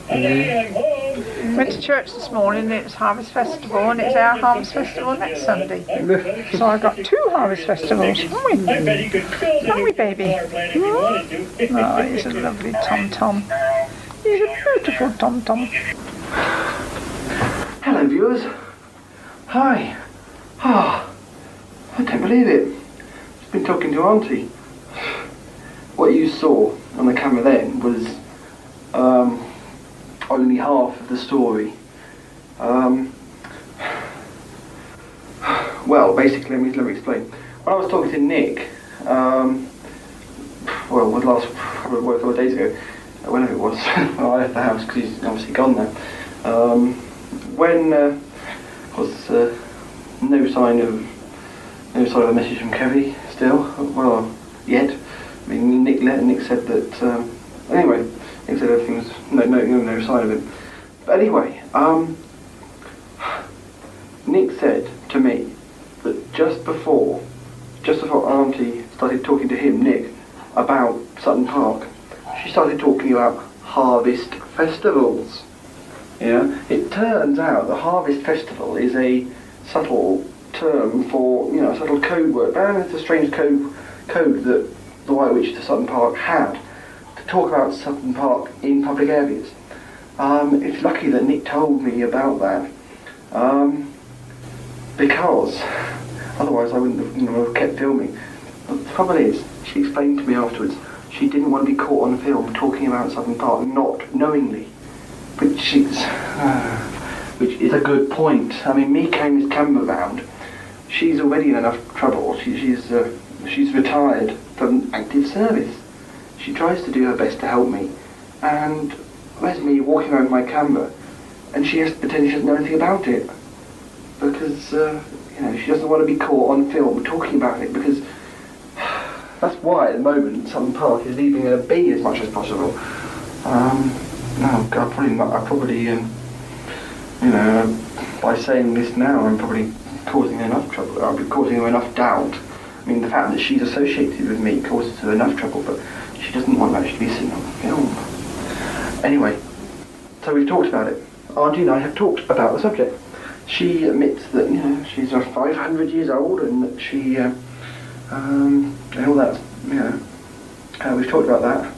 Went to church this morning. It's Harvest Festival, and it's our Harvest Festival next Sunday. So I've got 2 Harvest Festivals, haven't we? Haven't we, baby? Oh, he's a lovely Tom. He's a beautiful Tom. Hello, viewers. Hi. I don't believe it. I've been talking to Auntie. What you saw on the camera then was only half of the story. Well, basically, let me explain. When I was talking to Nick, well, it was last couple of days ago, whenever it was, I left the house because he's obviously gone now. When was no sign of a message from Kevy still. Well, yet. I mean, Nick said that. Anyway, Nick said everything was no sign of it. But anyway, Nick said to me that just before Auntie started talking to him, Nick, about Sutton Park, she started talking about harvest festivals. Yeah, it turns out the harvest festival is a subtle term for, a subtle code word. And it's a strange code that the White Witch to Sutton Park had to talk about Sutton Park in public areas. It's lucky that Nick told me about that, because otherwise I wouldn't have kept filming. But the trouble is, she explained to me afterwards, she didn't want to be caught on film talking about Sutton Park, not knowingly, which is a good point. I mean, me carrying this camera around, she's already in enough trouble. She's retired from active service. She tries to do her best to help me, and there's me walking around my camera, and she has to pretend she doesn't know anything about it, because she doesn't want to be caught on film talking about it, because that's why at the moment Sutton Park is leaving her be as much as possible. By saying this now, I'm probably causing her enough trouble. I'll be causing her enough doubt. I mean, the fact that she's associated with me causes her enough trouble, but she doesn't want to actually be seen on film. Anyway, so we've talked about it. Auntie and I have talked about the subject. She admits that, she's 500 years old and that she, and all that, we've talked about that.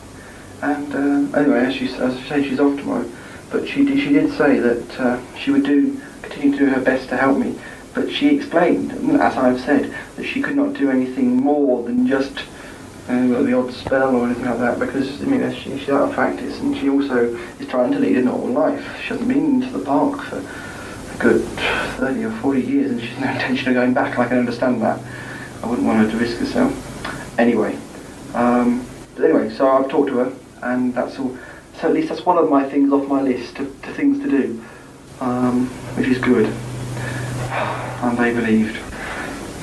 And anyway, as I say, she's off tomorrow. but she did say that she would continue to do her best to help me. But she explained, as I've said, that she could not do anything more than just the odd spell or anything like that, because I mean she's out of practice, and she also is trying to lead a normal life. She hasn't been to the park for a good 30 or 40 years, and she's no intention of going back, and I can understand that. I wouldn't want her to risk herself. Anyway, so I've talked to her, and that's all. So at least that's one of my things off my list of things to do, which is good. I'm very relieved.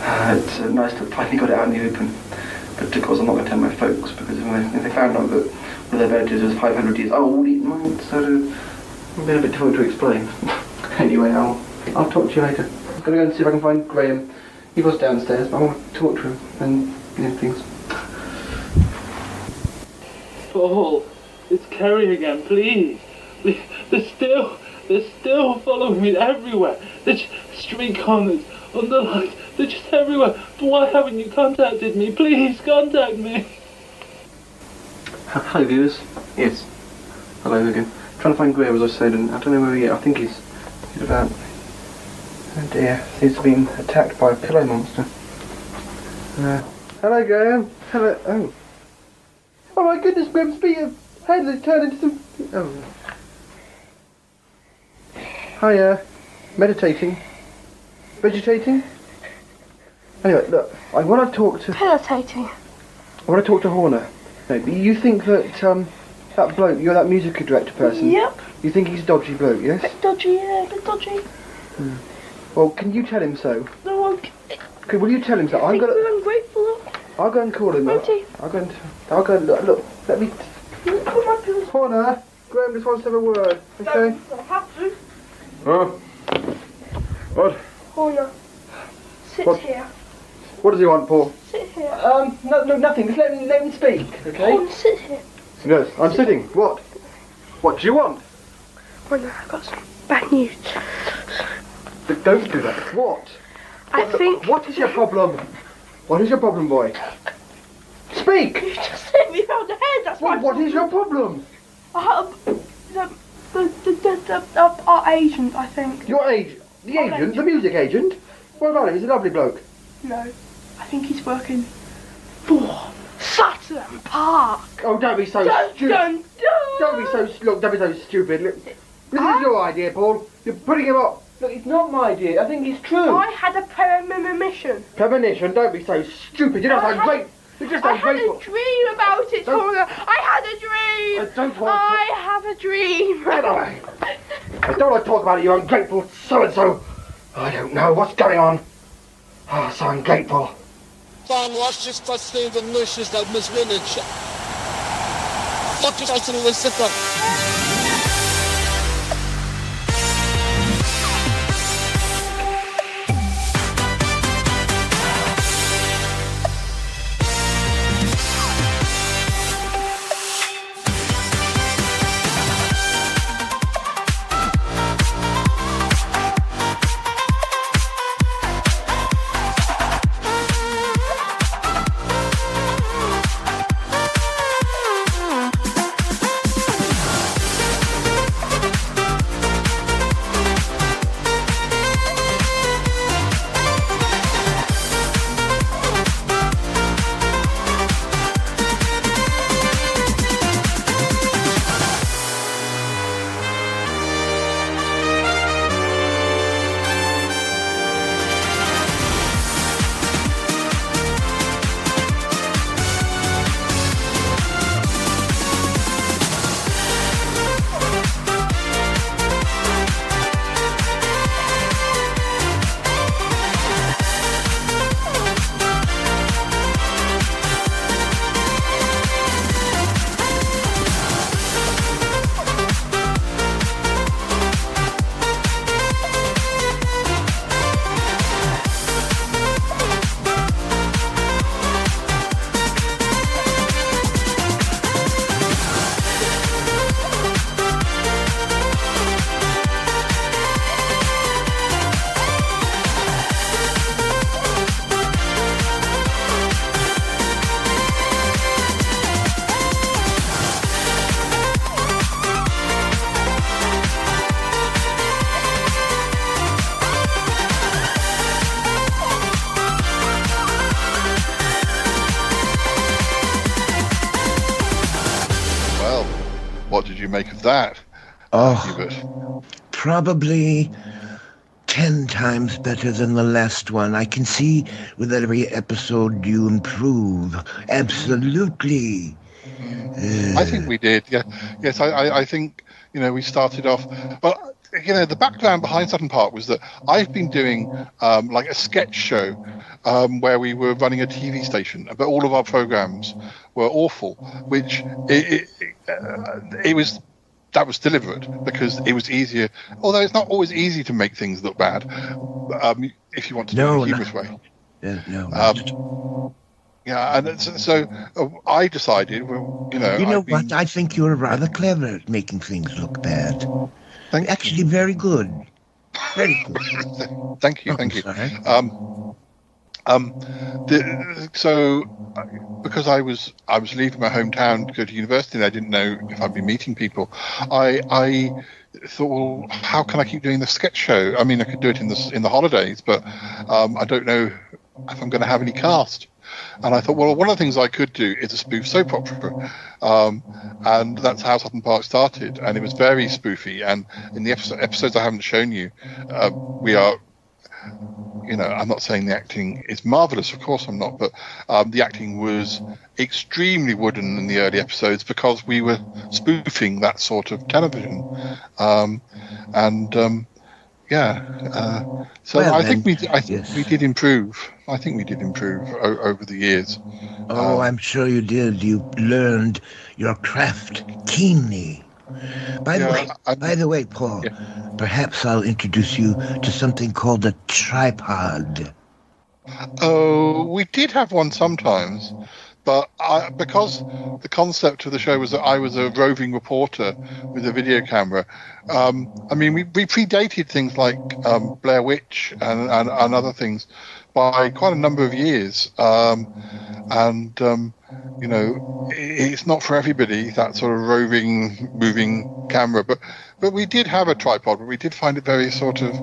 It's nice to finally got it out in the open. But of course I'm not going to tell my folks, because if they found out that one of their relatives was 500 years old, it might sort of be a bit difficult to explain. Anyway, I'll talk to you later. I'm going to go and see if I can find Graham. He was downstairs, but I want to talk to him and things. Paul, it's Kerry again, please. They're still following me everywhere. They're just street corners, on the lights, they're just everywhere. But why haven't you contacted me? Please contact me. Hello viewers. Yes. Hello again. Trying to find Graham, as I said, and I don't know where he is. I think he's about... Oh dear, seems to have been attacked by a pillow monster. Hello Graham. Hello. Oh. Oh my goodness, Graham's head has turned into some... Oh. Hiya. Meditating. Vegetating. Anyway, look, I want to talk to... Meditating. I want to talk to Horner. No, you think that, that bloke, you're that music director person? Yep. You think he's a dodgy bloke, yes? Bit dodgy, yeah, bit dodgy. Well, can you tell him so? No, Okay, will you tell him so? I'm ungrateful. I'll go and call him. I'll go and look, let me... Horner, Graham just wants to have a word, okay? I have to. Oh. What? Horner, sit What? here. What does he want, Paul? Sit here. No, nothing. Just let him speak, okay? Horner, sit here. Yes, I'm sitting. What? What do you want? Horner, I've got some bad news. Don't do that. What? What is your problem? What is your problem, boy? Speak! You just hit me round the head, that's my What is your problem? Our agent, I think. Your agent? The agent? The music agent? What about him? He's a lovely bloke. No, I think he's working for Sutton Park. Oh, don't be so stupid. Don't be so stupid. Look, this is your idea, Paul. You're putting him up. Look, it's not my idea. I think it's true. I had a premonition. Premonition? Don't be so stupid. You're just ungrateful. You're just ungrateful. I had a dream about it, Horner. I had a dream. I have a dream. I don't want to talk about it, you ungrateful so-and-so. I don't know what's going on. Oh, so ungrateful. Pan właśnie spasnej wymyślisz na bezwinnicze. Oczy się nie wysypą. make of that, Hubert? Probably 10 times better than the last one. I can see with every episode you improve. Absolutely. I think we did. Yeah. Yes, I think, we started off. Well, the background behind Sutton Park was that I've been doing like a sketch show where we were running a TV station, but all of our programs were awful, which that was deliberate because it was easier. Although it's not always easy to make things look bad, if you want to do it in a humorous way. Yeah, and so I decided, what? I think you're rather clever at making things look bad. Actually, very good. Very good. Thank you. Sorry. Because I was leaving my hometown to go to university and I didn't know if I'd be meeting people, I thought, well, how can I keep doing the sketch show? I mean, I could do it in the holidays, but I don't know if I'm going to have any cast. And I thought, well, one of the things I could do is a spoof soap opera. And that's how Sutton Park started. And it was very spoofy. And in the episodes I haven't shown you, we are, I'm not saying the acting is marvellous, of course I'm not, but the acting was extremely wooden in the early episodes because we were spoofing that sort of television. So well, I think we did improve. I think we did improve over the years. I'm sure you did. You learned your craft keenly. By the way, Paul, perhaps I'll introduce you to something called a tripod. Oh, we did have one sometimes, but because the concept of the show was that I was a roving reporter with a video camera. We predated things like Blair Witch and other things by quite a number of years. It's not for everybody, that sort of roving, moving camera. But we did have a tripod, but we did find it very sort of,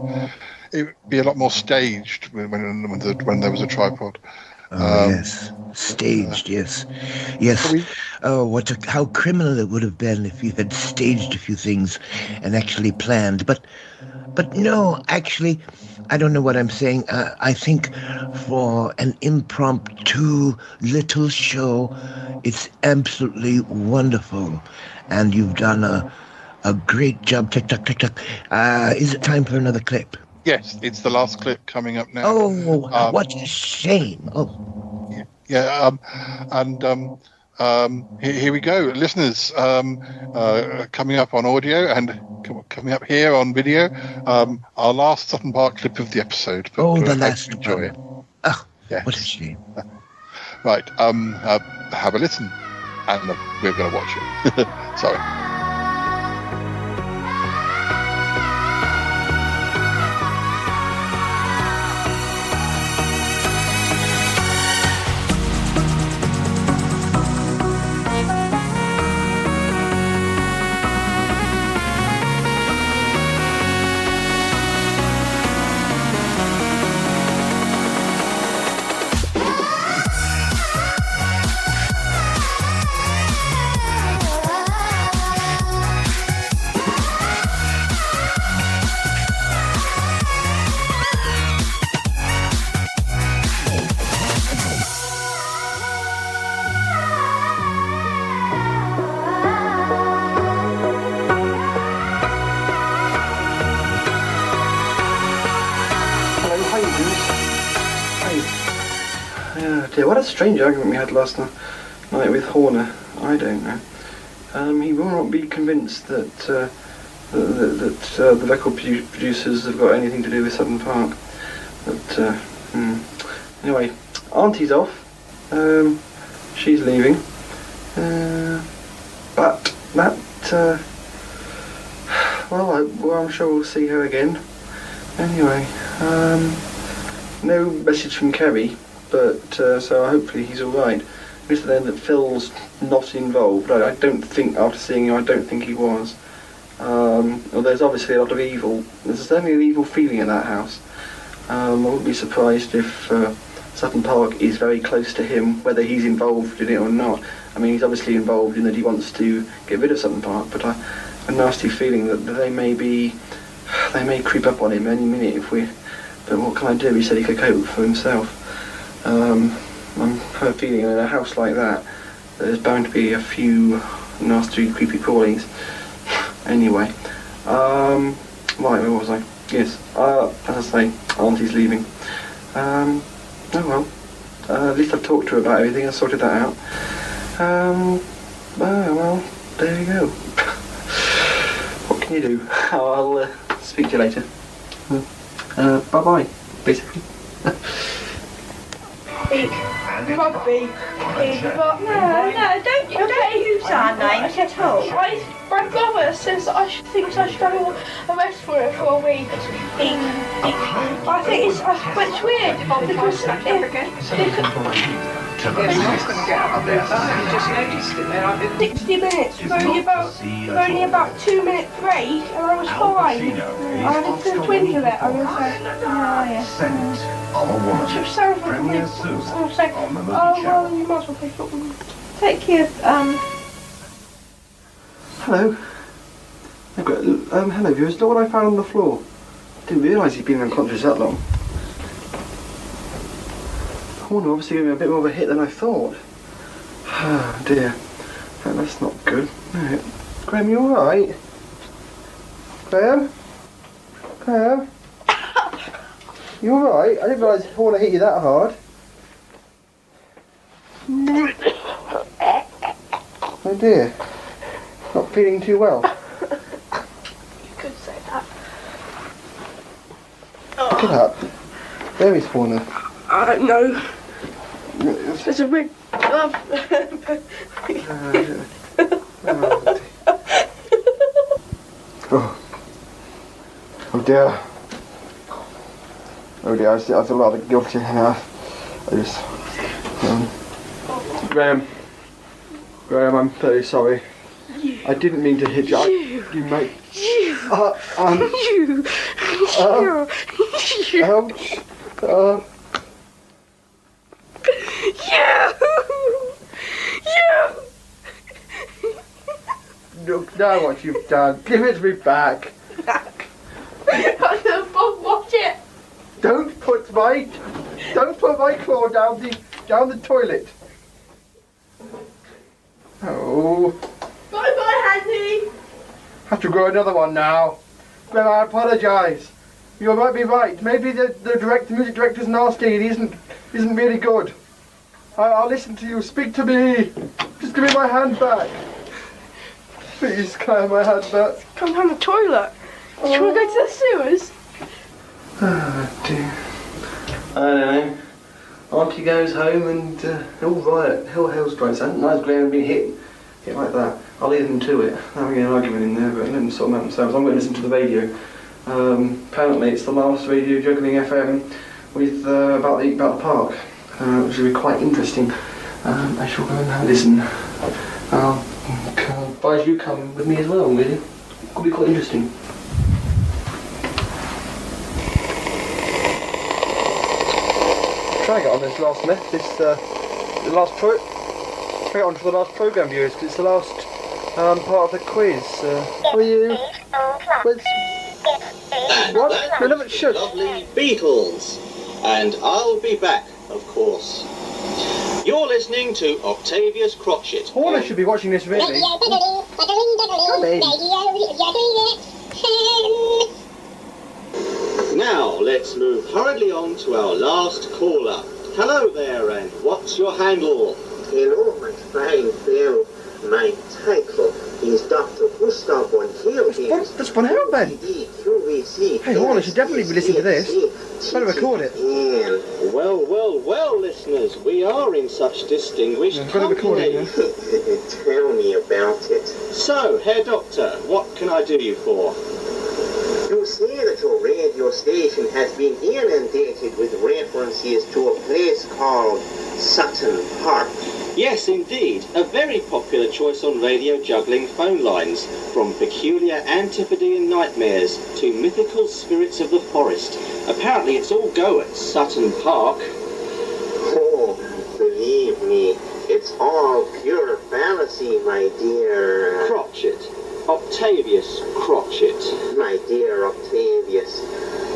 it would be a lot more staged when there was a tripod. Yes, staged. Yes. How criminal it would have been if you had staged a few things and actually planned. But no, actually, I don't know what I'm saying. I think for an impromptu little show, it's absolutely wonderful, and you've done a great job. Tick tock, tick tock. Is it time for another clip? Yes, it's the last clip coming up now. Oh, what a shame! Here we go, listeners. Coming up on audio and coming up here on video, our last Sutton Park clip of the episode. But, the last enjoy it. Oh, yes. What a shame! Right, have a listen, and we're going to watch it. Sorry. What a strange argument we had last night with Horner. I don't know. He will not be convinced that the record producers have got anything to do with Sutton Park. But anyway, Auntie's off. She's leaving. But that I'm sure we'll see her again. Anyway, no message from Kerry. But so hopefully he's all right. Just then that Phil's not involved. I don't think, after seeing him, I don't think he was. Well, there's obviously a lot of evil. There's certainly an evil feeling in that house. I wouldn't be surprised if Sutton Park is very close to him, whether he's involved in it or not. I mean, he's obviously involved in that he wants to get rid of Sutton Park, but I have a nasty feeling that they may creep up on him any minute if we. But what can I do? He said he could cope for himself. I have a feeling in a house like that, there's bound to be a few nasty, creepy crawlies. Anyway, right, where was I? Yes, as I say, Auntie's leaving. Oh well, at least I've talked to her about everything, I sorted that out. Oh well, there you go. What can you do? I'll speak to you later. Bye-bye, basically. Rugby. No, don't use our names at all. My brother says that thinks I should have a rest for it for a week. I think it's weird because if 60 minutes, only about 2 minute break, and I was fine. I had a twinge of it. I was like, Which sounds like a weird. I was like, oh well, you might as well play football. Take your Hello. Hello viewers, look what I found on the floor. Didn't realise he'd been unconscious that long. Corner obviously gave me a bit more of a hit than I thought. Oh dear. That's not good. Right. Graham, you alright? Graham? Graham? You alright? I didn't realise Horner hit you that hard. Oh dear. Not feeling too well. You could say that. Get up. There is Horner. I don't know. There's a ring. Oh dear. Oh dear, I feel rather guilty now. I just... Graham, I'm very sorry. I didn't mean to hit you. You mate. Ouch. Look now what you've done. Give it to me back. Watch it. Don't put my claw down the toilet. Oh. Bye, Handy. Have to grow another one now. Well, I apologise. You might be right. Maybe the music director's nasty and he isn't really good. I'll listen to you. Speak to me. Just give me my hand back. Please, can I have my hand back? Come down the toilet. Do you want to go to the sewers? Oh dear. I don't know. Auntie goes home and all right, hell's bright. Nice Graham being hit like that. I'll leave them to it. Having an argument in there, but let them sort them out themselves. I'm going to listen to the radio. Apparently it's the last radio juggling FM with about the park, which will be quite interesting. I shall go and have a listen. I'll advise you come with me as well, really. It could be quite interesting. Try to get on this last try to get on to the last programme, viewers, because it's the last part of the quiz. How are you? What? No, no, shut. Lovely Beatles. And I'll be back, of course. You're listening to Octavius Crotchet. Horner should be watching this, really. Come in. Now, let's move hurriedly on to our last caller. Hello there, and what's your handle? Hello, my fine fellow. My title is Dr. Gustav von Hilden. That's Von Hilden. Hey, Horner should definitely be listening to this. Better record it. Well, listeners, we are in such distinguished company. Tell me about it. So, Herr Doctor, what can I do you for? You say that your radio station has been inundated with references to a place called Sutton Park. Yes, indeed. A very popular choice on radio juggling phone lines, from peculiar Antipodean nightmares to mythical spirits of the forest. Apparently it's all go at Sutton Park. It's all pure fallacy, my dear. Crotchet. Octavius Crotchet. My dear Octavius,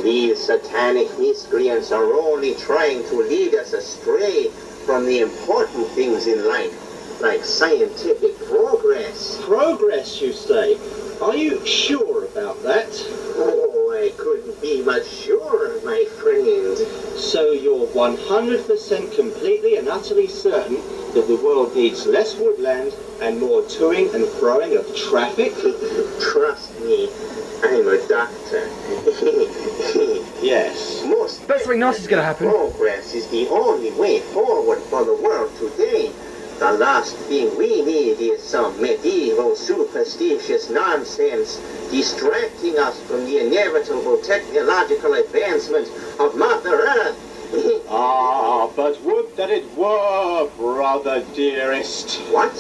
these satanic miscreants are only trying to lead us astray from the important things in life, like scientific progress. Progress, you say? Are you sure about that? Oh, I couldn't be much surer, my friend. So you're 100% completely and utterly certain that the world needs less woodland and more toing and froing of traffic? Trust me, I'm a doctor. Yes. Bet something nice is going to happen. Progress is the only way forward for the world today. The last thing we need is some medieval superstitious nonsense distracting us from the inevitable technological advancement of Mother Earth. Ah, but would that it were, brother dearest. What?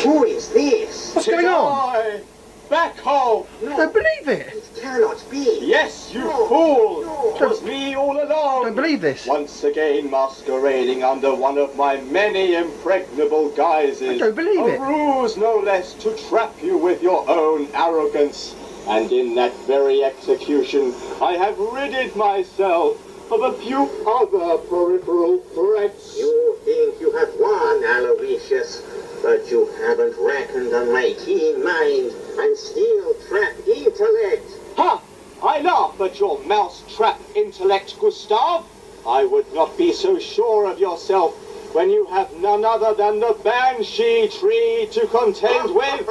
Who is this? What's going on? Back home! I don't believe it! It cannot be! Yes, you fool! It was me all along! Don't believe this! Once again masquerading under one of my many impregnable guises. I don't believe it! A ruse no less to trap you with your own arrogance. And in that very execution, I have ridded myself of a few other peripheral threats. You think you have won, Aloysius, but you haven't reckoned on my keen mind and steel-trap intellect. Ha! I laugh at your mouse-trap intellect, Gustav. I would not be so sure of yourself when you have none other than the banshee tree to contend with.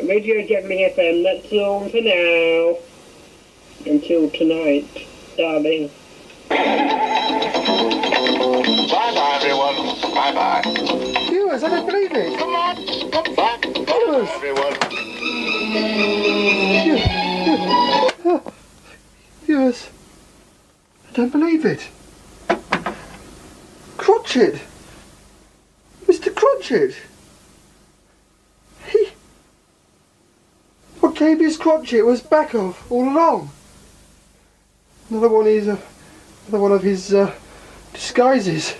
Radio Juggling FM, that's all for now. Until tonight, darling. Bye-bye, everyone. Bye-bye. Viewers, I don't believe it! Come on, come back. Bye, everyone. Viewers, I don't believe it. Crotchet! Mr. Crotchet! Octavius Crotchet was back of all along. Another one of his disguises.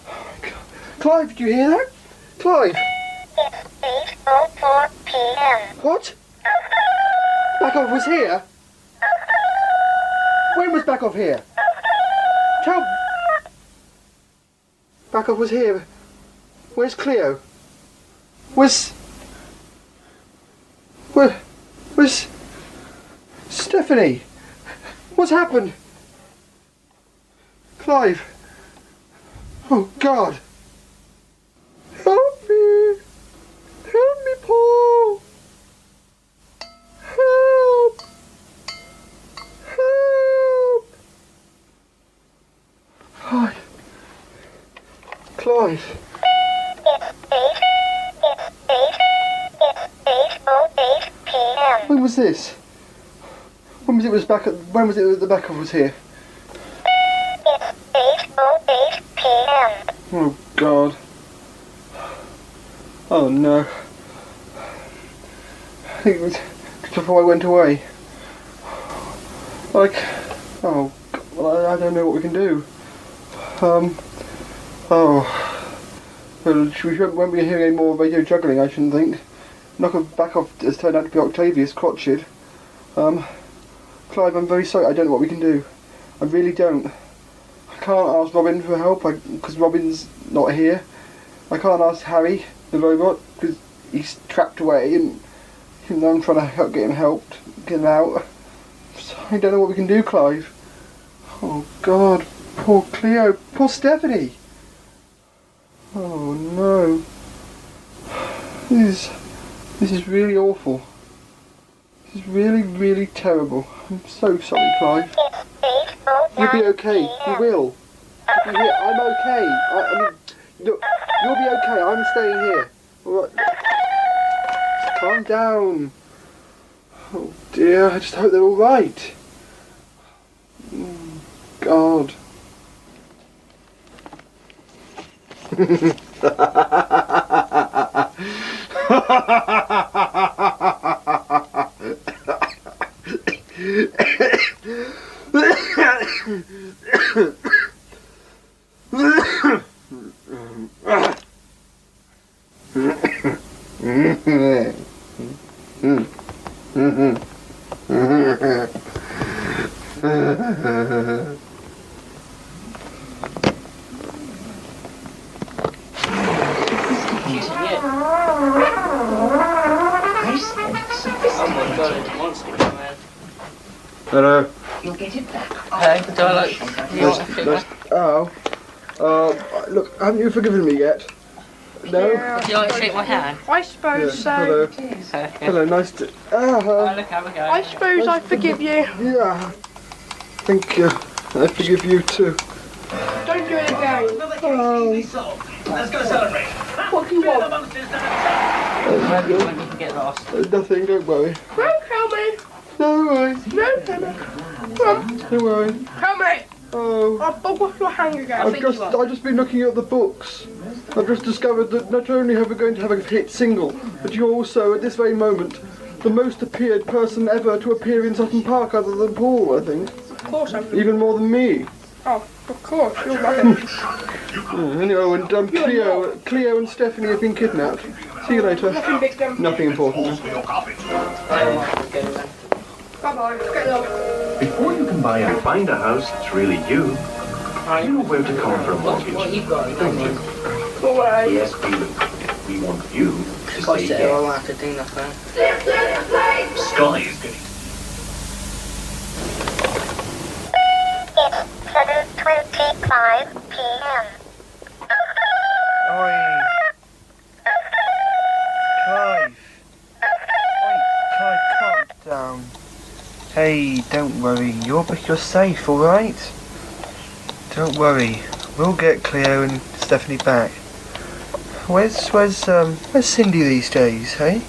Oh my God. Clive, did you hear that? Clive? It's 8:04 p.m. What? Backhoff was here? When was Backhoff here? Tell... Backhoff was here. Where's Cleo? Where's Stephanie? What's happened? Clive. Oh God. Help me. Help me, Paul. Help. Help. Clive. It's 8:08 p.m. When was this? When was it that the Backhoff was here? It's 8:08 p.m. Oh God. Oh no. I think it was just before I went away. Like, oh, well, I don't know what we can do. Well, we won't be hearing any more radio juggling, I shouldn't think. Backhoff has turned out to be Octavius Crotchet. Clive, I'm very sorry, I don't know what we can do. I really don't. I can't ask Robin for help because Robin's not here. I can't ask Harry, the robot, because he's trapped away and even though I'm trying to get him helped, get him out. So I don't know what we can do, Clive. Oh God, poor Cleo, poor Stephanie. Oh no. This is really awful. This is really, really terrible. I'm so sorry, Clive. You'll be okay. You will. You'll be here. I'm okay. I mean, look, you'll be okay. I'm staying here. All right. Just calm down. Oh dear. I just hope they're all right. God. Hello. You'll get it back. Hey, do I like... Oh. Look, haven't you forgiven me yet? No? Would you like to shake my hand? I suppose so. Hello. Hello, nice to... look, have a go. I suppose I forgive you. Yeah. Thank you. I forgive you too. Don't do it again. Let's go celebrate. What do you want? When you can get lost. Nothing, don't worry. No, Helmy. Don't worry. No, Helmy. Come on. Don't worry. Helmy. Oh. I'll bug off your hand again. I've just been looking at the books. I've just discovered that not only are we going to have a hit single, but you're also, at this very moment, the most appeared person ever to appear in Sutton Park other than Paul, I think. Of course I'm... Even more than me. Oh, of course, you're right. Anyway, and Cleo and Stephanie have been kidnapped. See you later. Nothing big, then. Nothing important. Bye-bye. Get lost. Before you can buy and find a house that's really you, you know where to come for a mortgage, don't you? Away. Yes, we want you to say yes. have to do nothing. Sky is getting... It's 7:25 p.m. Oi. Clive. Oi, Clive, calm down. Hey, don't worry. You're safe, all right? Don't worry. We'll get Cleo and Stephanie back. Where's Cindy these days, hey?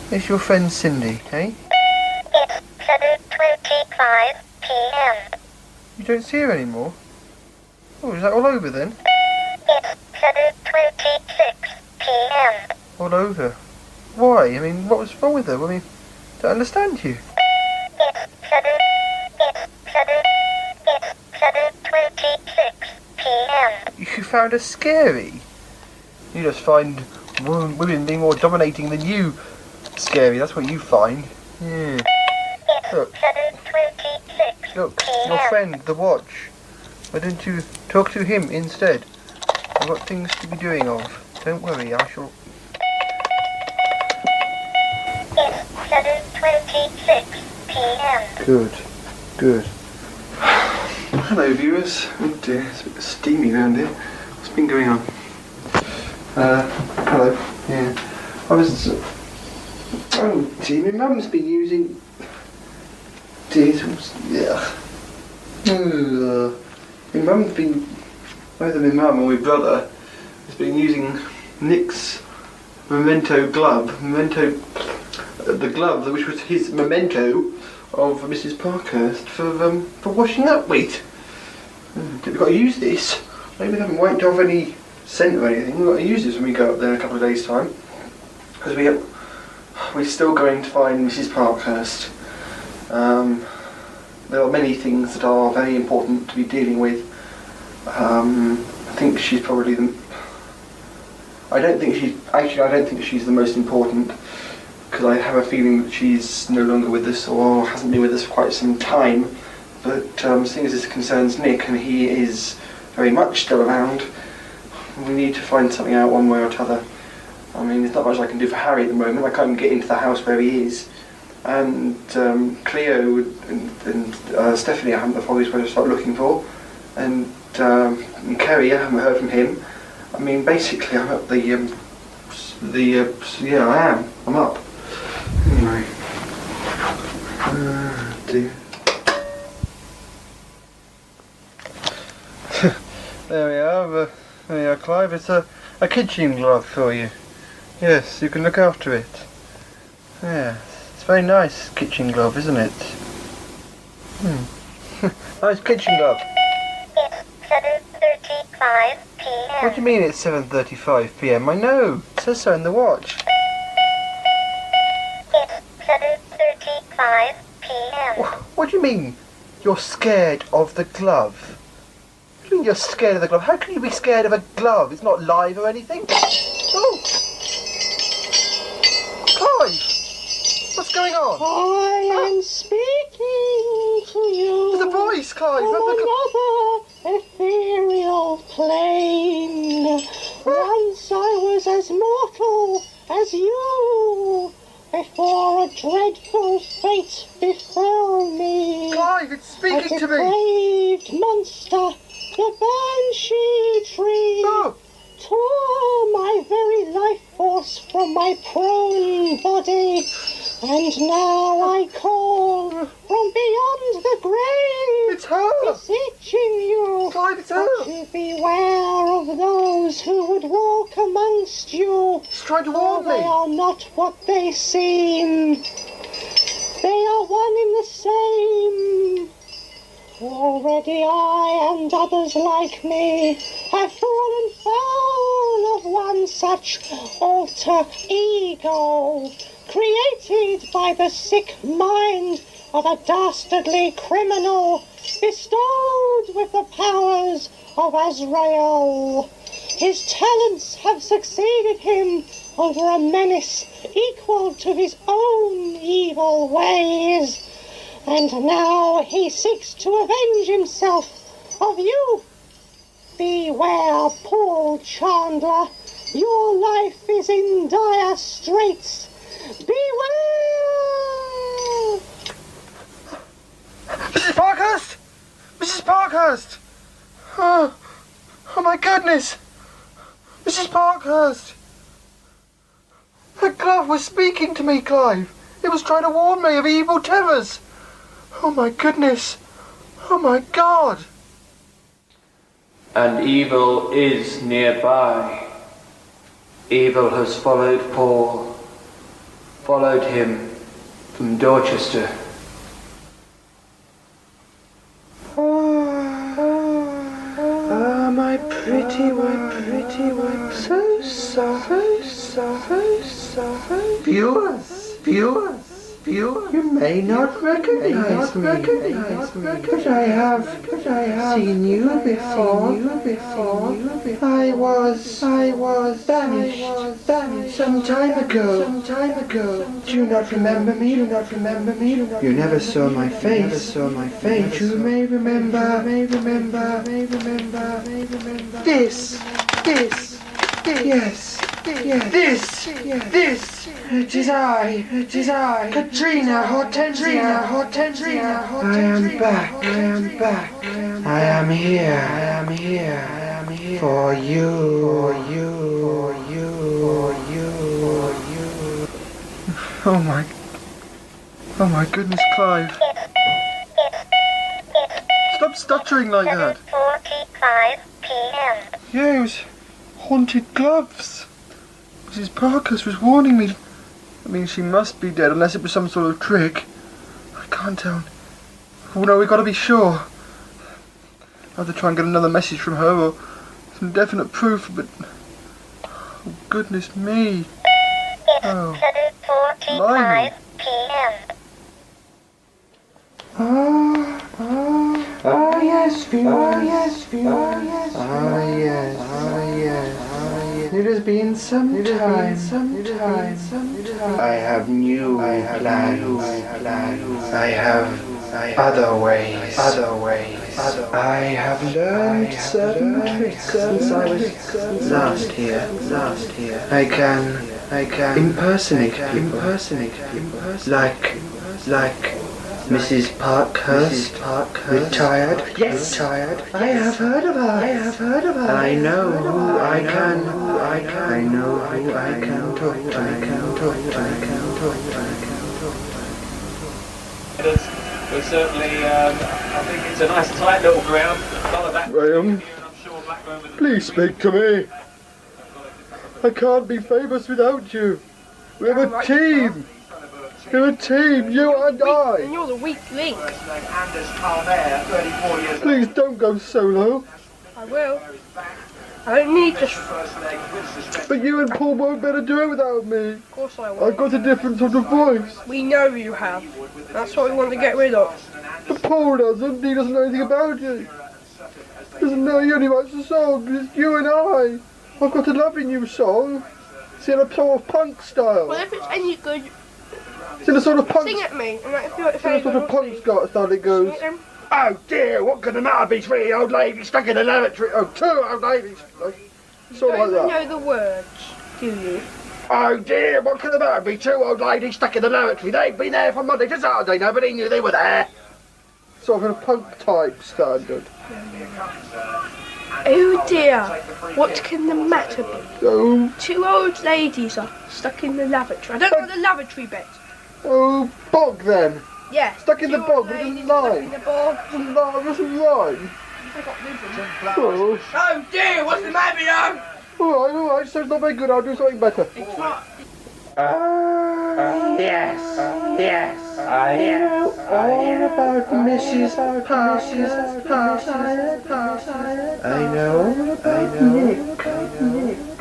Where's your friend Cindy, hey? It's 7:25 p.m. You don't see her anymore? Oh, is that all over then? It's 7:26 p.m. All over? Why? I mean, what was wrong with her? I mean, I don't understand you. It's 7:26 p.m. You found her scary? You just find women being more dominating than you scary, that's what you find. Yeah. Look, 7:26 look, your friend, the watch. Why don't you talk to him instead? I've got things to be doing of. Don't worry, I shall... It's 7:26 p.m. Good. Hello, viewers. Oh dear, it's a bit steamy around here. What's been going on? Hello. Yeah. I was... oh dear, my mum's been using... yeah. My mum's been... either my mum or my brother has been using Nick's memento glove. The glove which was his memento of Mrs. Parkhurst for washing up with. We've got to use this. Maybe we haven't wiped off any scent or anything. We've got to use this when we go up there in a couple of days' time. Because we're still going to find Mrs. Parkhurst. There are many things that are very important to be dealing with. I think she's probably I don't think she's the most important, because I have a feeling that she's no longer with us or hasn't been with us for quite some time. But seeing as this concerns Nick and he is very much still around, we need to find something out one way or t'other. I mean, there's not much I can do for Harry at the moment. I can't even get into the house where he is. And Cleo and Stephanie I haven't the foggiest way to start looking for. And Kerry, I haven't heard from him. I mean, basically I'm up yeah, I am. I'm up. Anyway. Dear. There we are. There you are, Clive. It's a kitchen glove for you. Yes, you can look after it. Yeah, it's a very nice kitchen glove, isn't it? Nice kitchen glove. It's 7:35 p.m. What do you mean it's 7:35 p.m? I know. It says so in the watch. It's 7:35 p.m. What do you mean you're scared of the glove? What do you mean you're scared of the glove? How can you be scared of a glove? It's not live or anything. Oh! on? I am speaking to you. There's a voice, Clive. From another ethereal plane. Once I was as mortal as you, before a dreadful fate befell me. Clive, it's speaking to me. A depraved monster, the banshee tree, tore my very life force from my prone body, and now I call from beyond the grave. It's her. Beseeching you, Clive, it's her. to beware of those who would walk amongst you. She's trying to warn me. They are not what they seem. They are one in the same. Already I and others like me have fallen foul of one such alter ego, created by the sick mind of a dastardly criminal, bestowed with the powers of Azrael. His talents have succeeded him over a menace equal to his own evil ways, and now he seeks to avenge himself of you. Beware, Paul Chandler, your life is in dire straits. Beware! Mrs. Parkhurst! Mrs. Parkhurst! Oh my goodness! Mrs. Parkhurst! The glove was speaking to me, Clive. It was trying to warn me of evil terrors. Oh my goodness. Oh my God. And evil is nearby. Evil has followed Paul, followed him from Dorchester. Ah, my pretty one, so soft, viewers, you may not recognize me, but I have seen you before. I was banished some time ago. Do you not remember me? You never saw my face. But you may remember. This. Yes. This. It is I. Katrina Hortensia. I am back. I am here. For you. Oh my goodness, Clive. Stop stuttering like that. 7:45 p.m. Yeah, it was haunted gloves. Mrs. Parkhurst was warning me. I mean, she must be dead unless it was some sort of trick. I can't tell. Oh no, we've got to be sure. I'll have to try and get another message from her or some definite proof, but... Oh, goodness me. Oh. 7:45 p.m. Yes, It has been some time. I have new plans. I have other ways. I have learned certain tricks since I was last here. I can impersonate people. Like Mrs. Parkhurst, retired. Yes, I have heard of her. I know who I can. I know who I can talk to. But certainly, I think it's a nice tight little ground. None of that. Graham, please speak to me. I can't be famous without you. We're a team. We're a team, you and I. And you're the weak link. Please don't go solo. I will. I don't need to... But you and Paul won't better do it without me. Of course I will. I've got a different sort of voice. We know you have. That's what we want to get rid of. But Paul doesn't. He doesn't know anything about it. He doesn't know. He only writes the songs. It's you and I. I've got a lovely new song. It's in a sort of punk style. Well, if it's any good... It's in a sort of punk. Sing at me. And if you're It's in a sort of punk style it goes. Oh dear, what could the matter be? 3 old ladies stuck in the lavatory. Oh, 2 old ladies. Sort of like that. You know the words, do you? Oh dear, what could the matter be? 2 old ladies stuck in the lavatory. They've been there from Monday to Saturday. Nobody knew they were there. Sort of in a punk type standard. Oh dear, what can the matter be? Oh. 2 old ladies are stuck in the lavatory. I don't know the lavatory bit. Oh, bog then. Yeah. Stuck in the bog with a line. In the bog. With a line. Oh. Oh dear, what's the matter, young? Alright, so it's not very good. I'll do something better. It's not. Yes, I know all about Mrs. Parsons. I know.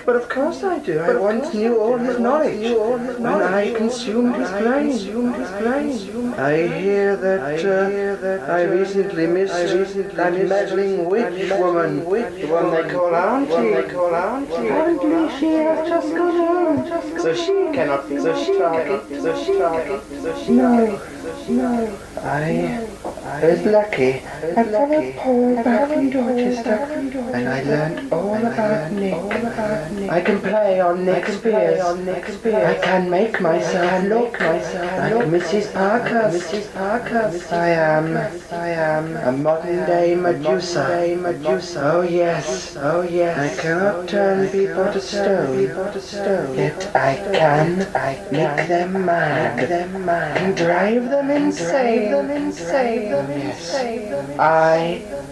But of course I do. I once knew all his knowledge when I consumed his brain. I hear that I recently missed that meddling witch woman, the one they call Auntie. Apparently she has just gone home, so she cannot be target. No. I was lucky. I followed Paul back from Dorchester, and I learned all about Nick. I can play on Nick's fears. I can make myself look like Mrs. Parkhurst. I am a modern day Medusa. Oh yes. I cannot turn people to stone, yet I can make them mad, and drive them insane. Yes.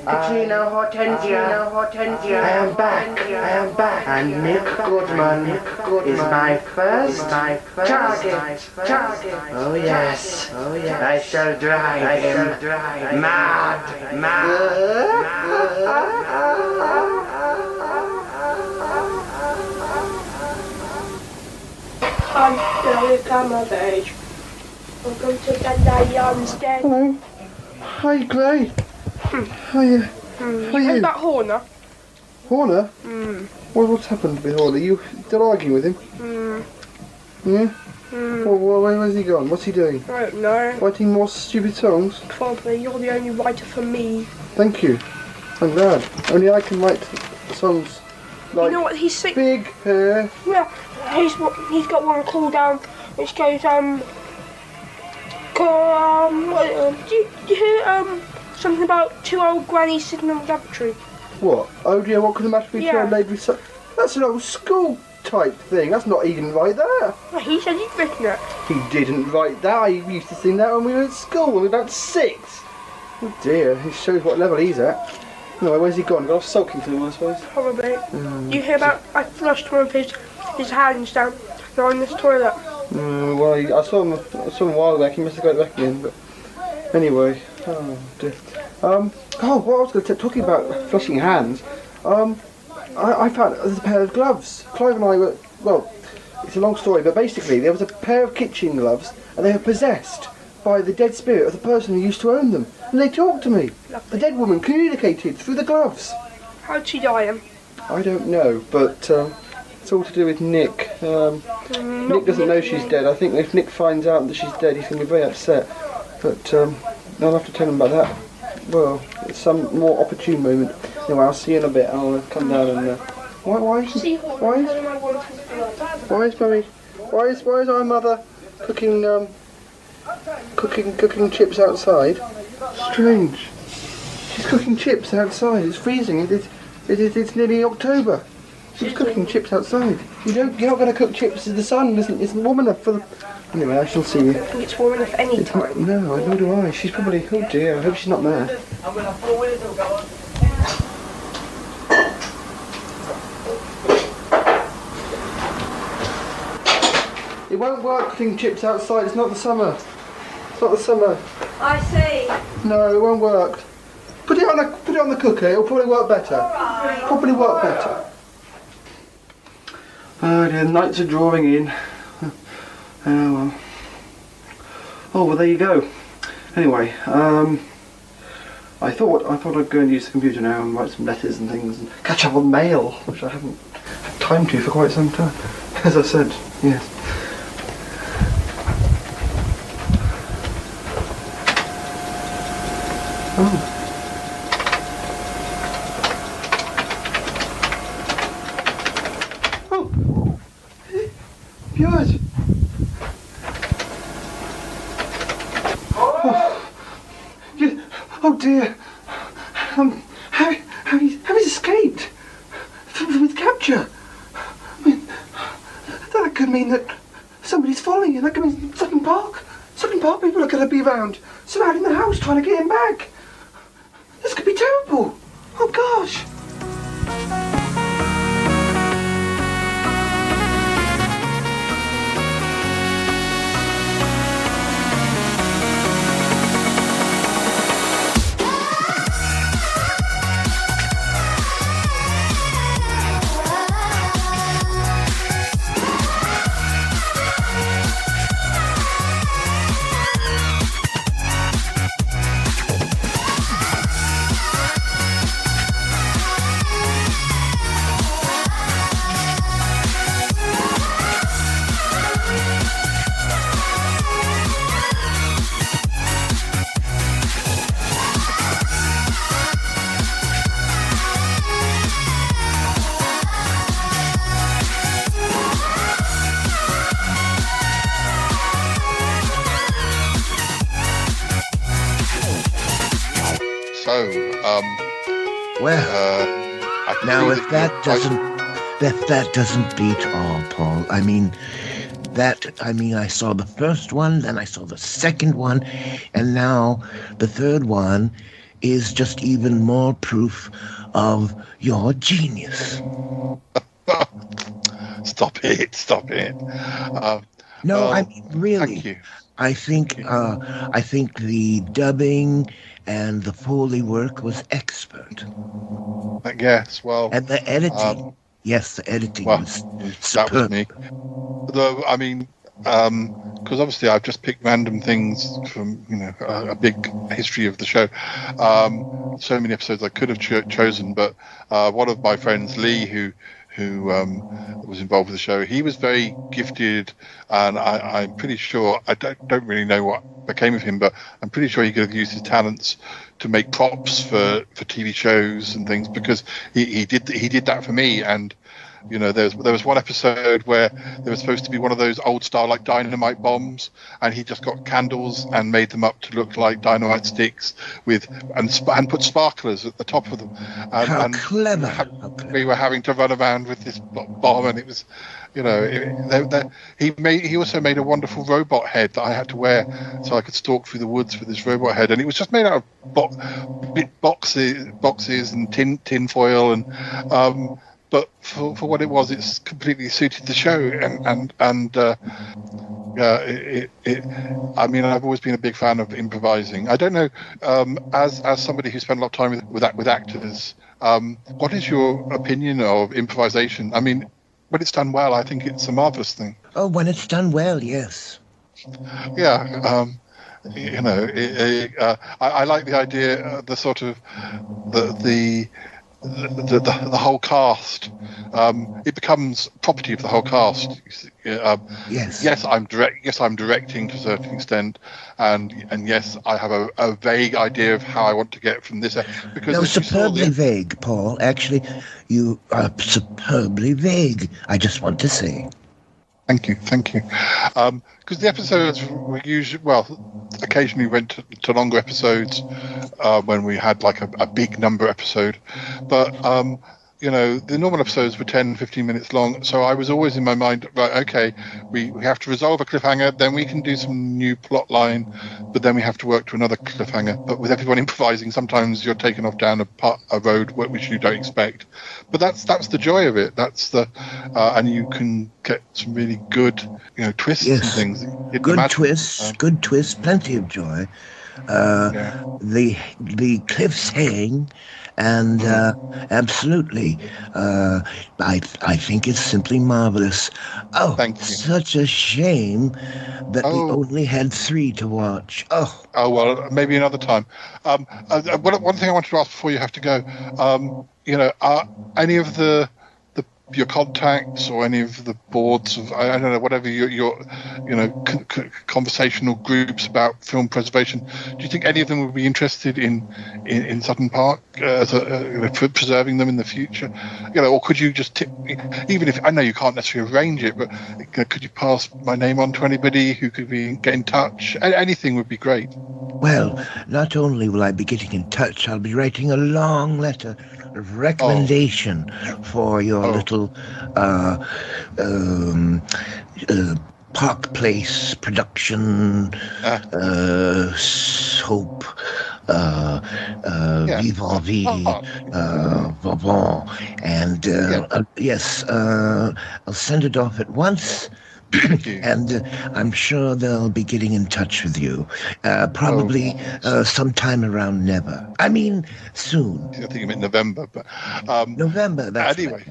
Katrina Hortensia, I am back, and Nick Goodman is my first target. Oh yes, I shall drive him mad. I'm going to come of age. Welcome to the Lion's Den. Hello. Hi, Clay. How are you? You heard about Horner? Horner? What's happened with Horner? You still arguing with him? Yeah? Where's he gone? What's he doing? I don't know. Writing more stupid songs? Probably. You're the only writer for me. Thank you. I'm glad. Only I can write songs like you know what he's saying? Big Hair. Yeah. He's got one called which goes do you hear something about 2 old grannies sitting in the lavatory? What? Oh dear, what could the matter be? Yeah. That's an old school type thing. That's not even right there. Well, he said he'd written it. He didn't write that. I used to sing that when we were at school when we were about 6. Oh dear, it shows what level he's at. No, where's he gone? Got off sulking to him, I suppose. Probably. You hear about I flushed one of his hands down in this toilet. Well, I saw him a while back. He must have got it back again. But anyway, oh dear. What I was going to talking about flushing hands. I found there's a pair of gloves. Clive and I were, well, it's a long story, but basically there was a pair of kitchen gloves, and they were possessed by the dead spirit of the person who used to own them. And they talked to me. Lovely. The dead woman communicated through the gloves. How'd she die? I don't know, but it's all to do with Nick. Nick doesn't know she's dead. I think if Nick finds out that she's dead, he's going to be very upset. But I'll have to tell him about that. Well, it's some more opportune moment. Anyway, I'll see you in a bit. I'll come down and. Why is our mother cooking chips outside? Strange. She's cooking chips outside. It's freezing. It's nearly October. She's cooking chips outside. You're not going to cook chips in the sun. It's warm enough for the. Anyway, I shall see you. I don't think it's warm enough any time. No, nor do I. She's probably. Oh dear. I hope she's not there. It won't work cooking chips outside. It's not the summer. It's not the summer. I see. No, it won't work. Put it on the cooker. It'll probably work better. Right. Probably work better. Oh dear, the nights are drawing in. Oh well. Oh well, there you go. Anyway, I thought I'd go and use the computer now and write some letters and things and catch up on mail, which I haven't had time to for quite some time. As I said, yes. Hubert! Oh dear. Harry's escaped from his capture. I mean, that could mean that somebody's following him. That could mean Sutton Park. Sutton Park people are going to be around, surrounding the house, trying to get him back. This could be terrible. Oh gosh. Now, if that doesn't beat all, Paul. I mean, I saw the first one, then I saw the second one, and now the third one is just even more proof of your genius. Stop it. No, I mean, really. Thank you. I think the dubbing and the Foley work was expert. Yes, well, and the editing. Yes, the editing was superb. That was me. Though, I mean, because obviously I've just picked random things from a big history of the show. So many episodes I could have chosen, but one of my friends, Lee, who was involved with the show, he was very gifted, and I'm pretty sure, I don't really know what became of him, but I'm pretty sure he could have used his talents to make props for TV shows and things, because he did that for me. And there was one episode where there was supposed to be one of those old style like dynamite bombs, and he just got candles and made them up to look like dynamite sticks and put sparklers at the top of them. How clever! We were having to run around with this bomb, and it was, he also made a wonderful robot head that I had to wear so I could stalk through the woods with this robot head, and it was just made out of boxes and tin foil, and but for what it was, it's completely suited the show, and I mean, I've always been a big fan of improvising. I don't know, as somebody who spent a lot of time with actors, what is your opinion of improvisation? I mean, when it's done well, I think it's a marvelous thing. Oh, when it's done well, yes. Yeah. I like the idea, the sort of the whole cast. It becomes property of the whole cast. Yes. Yes, I'm directing to a certain extent, and yes, I have a vague idea of how I want to get from this. Because no, superbly vague, Paul. Actually, you are superbly vague. I just want to say. Thank you. Because the episodes were usually, occasionally went to longer episodes when we had like a big number episode. But, the normal episodes were 10, 15 minutes long. So I was always in my mind, right, okay, we have to resolve a cliffhanger, then we can do some new plot line, but then we have to work to another cliffhanger. But with everyone improvising, sometimes you're taken off down a road which you don't expect. But that's the joy of it. That's and you can get some really good, twists and things. Good twists, plenty of joy. The cliffs hang, and absolutely, I think it's simply marvelous. Oh, such a shame that we only had 3 to watch. Oh, well, maybe another time. One thing I wanted to ask before you have to go, are any of the your contacts or any of the boards of, I don't know, whatever your conversational groups about film preservation, do you think any of them would be interested in Sutton Park for preserving them in the future? Or could you just tip, even if I know you can't necessarily arrange it, but could you pass my name on to anybody who could get in touch? Anything would be great. Well, not only will I be getting in touch, I'll be writing a long letter of recommendation for your little Park Place production soap, Vivaldi, Vauban, and yes, I'll send it off at once. And I'm sure they'll be getting in touch with you, probably sometime around never. I mean, soon. I think you meant November, but November. That's anyway.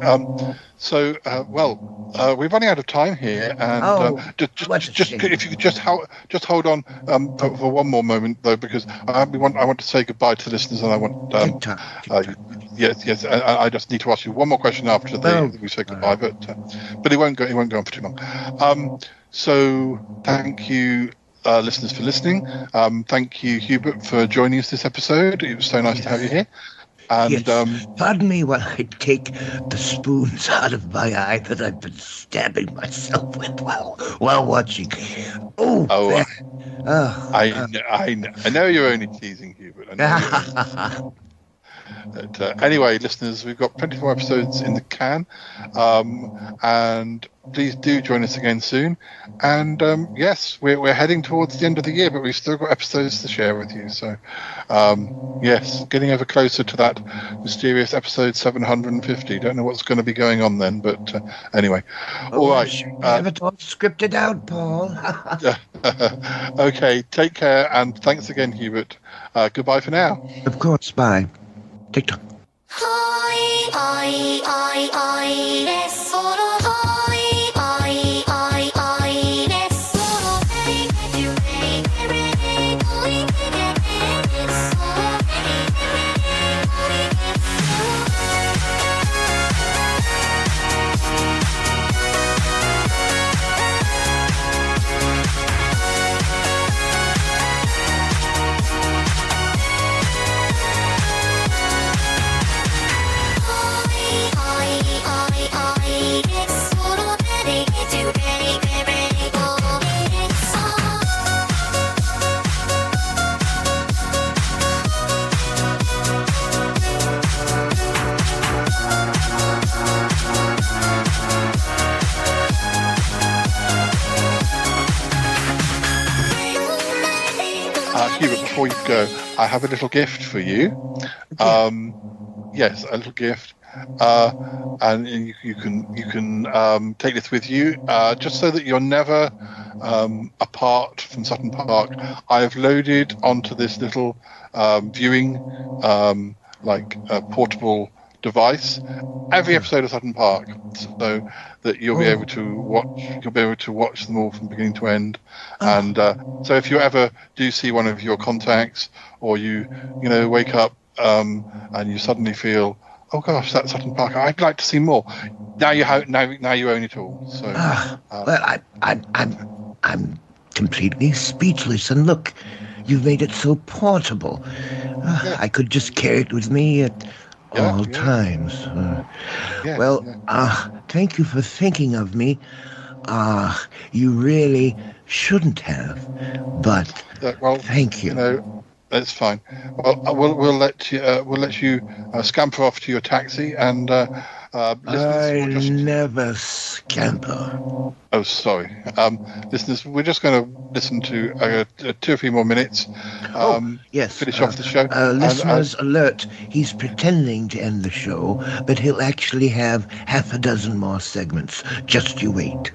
Right. So, we're running out of time here, and just if you could just hold on for one more moment, though, because I want to say goodbye to the listeners, and I want yes, I just need to ask you one more question after we say goodbye, but it won't go on for too long. So thank you, listeners, for listening. Thank you, Hubert, for joining us this episode. It was so nice to have you here. And pardon me while I take the spoons out of my eye that I've been stabbing myself with while watching. I know you're only teasing, Hubert. But, anyway, listeners, we've got plenty more episodes in the can, and please do join us again soon. And yes, we're heading towards the end of the year, but we've still got episodes to share with you. So yes, getting ever closer to that mysterious episode 750. Don't know what's going to be going on then, but anyway. All right. Have it all scripted out, Paul. Okay, take care, and thanks again, Hubert. Goodbye for now. Of course, bye. TikTok. Hubert, before you go, I have a little gift for you. Yes, a little gift, and you can take this with you, just so that you're never apart from Sutton Park. I have loaded onto this little viewing, portable device every episode of Sutton Park, so that you'll be able to watch them all from beginning to end. And so if you ever do see one of your contacts, or you wake up and you suddenly feel, oh gosh, that's Sutton Park, I'd like to see more, now you own it all. So well, I'm completely speechless, and look, you've made it so portable. I could just carry it with me at all times. Thank you for thinking of me. You really shouldn't have, but thank you. That's fine. Well, we'll let you scamper off to your taxi, and I never scamper. Oh, sorry. Listeners, we're just going to listen to 2 or 3 more minutes. Yes. Finish off the show. Listeners, alert. He's pretending to end the show, but he'll actually have half a dozen more segments. Just you wait.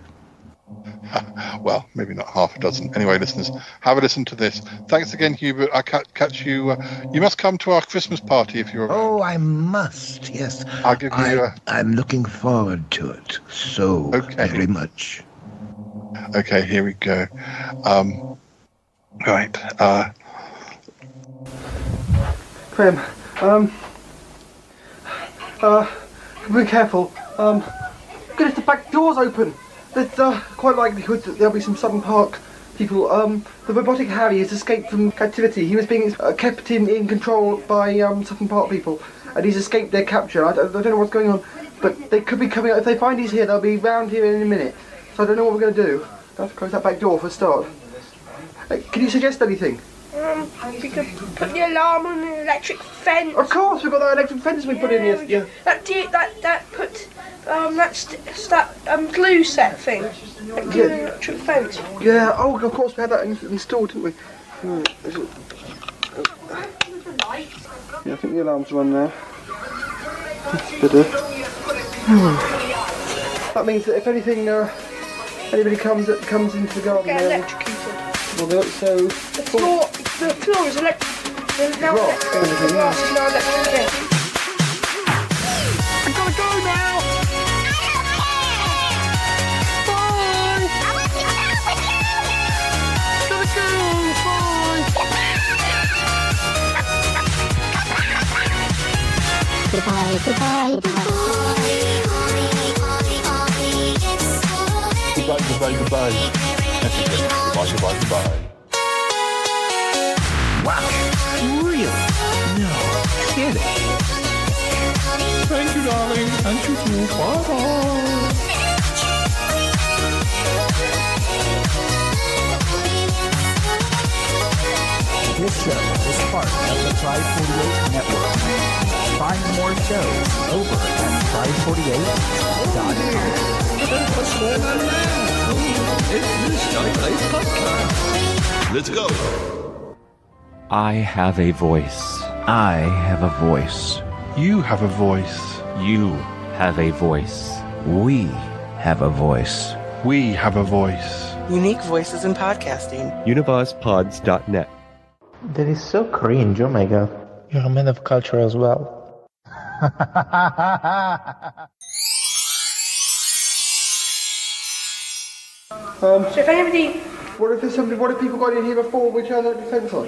Well, maybe not half a dozen. Anyway, listeners, have a listen to this. Thanks again, Hubert. I'll catch you. You must come to our Christmas party if you're around. Oh, I must. Yes. I'll give you. I'm looking forward to it so very much. Okay, here we go. Right. Graham, be careful. Goodness, the back door's open. There's quite likelihood that there'll be some Sutton Park people. The robotic Harry has escaped from captivity. He was being kept in control by Sutton Park people, and he's escaped their capture. I don't know what's going on, but they could be coming out. If they find he's here, they'll be round here in a minute. So I don't know what we're going to do. I'll have to close that back door for a start. Can you suggest anything? We could put the alarm on the electric fence. Of course, we've got that electric fence we put in here. Yeah. That's that glue set thing. That glue electric fence. Yeah. Oh, of course, we had that installed, didn't we? Yeah, I think the alarm's run now. That means that if anything, anybody comes into the garden, get electrocuted. Well, so the floor is electric. The grass is now electric. I gotta go now. Bye. Gotta go. Bye. Goodbye, goodbye, Goodbye. Goodbye. Wow. Really? No kidding. Thank you, darling. And you too. Bye-bye. This show is part of the Pride 48 network. Find more shows over at pride48.com. What's going on now? It's the Starlight Podcast. Let's go. I have a voice. I have a voice. You have a voice. You have a voice. We have a voice. We have a voice. Unique voices in podcasting. UnivazPods.net. That is so cringe, oh my god. You're a man of culture as well. So if anybody... What if people got in here before we turn the defence on?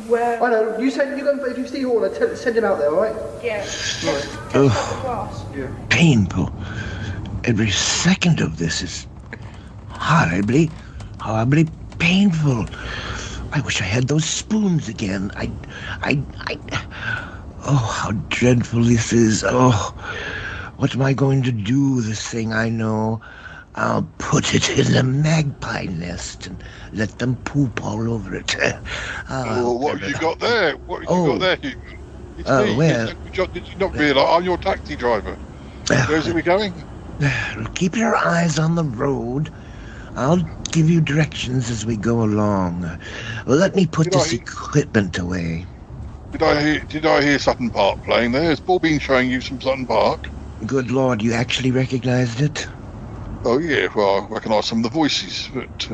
Where? I know, you go, if you see Horner, send him out there, alright? Yeah. Right. Painful. Every second of this is horribly painful. I wish I had those spoons again. Oh, how dreadful this is. Oh, what am I going to do with this thing? I know. I'll put it in the magpie nest and let them poop all over it. What have you got there? What have you got there, Hubert? It's me. Where? Did you not realise? I'm your taxi driver. Where's it going? Keep your eyes on the road. I'll give you directions as we go along. Well, let me put this equipment away. Did I hear Sutton Park playing there? Has Paul been showing you some Sutton Park? Good Lord, you actually recognised it? Oh yeah, well I recognise some of the voices, but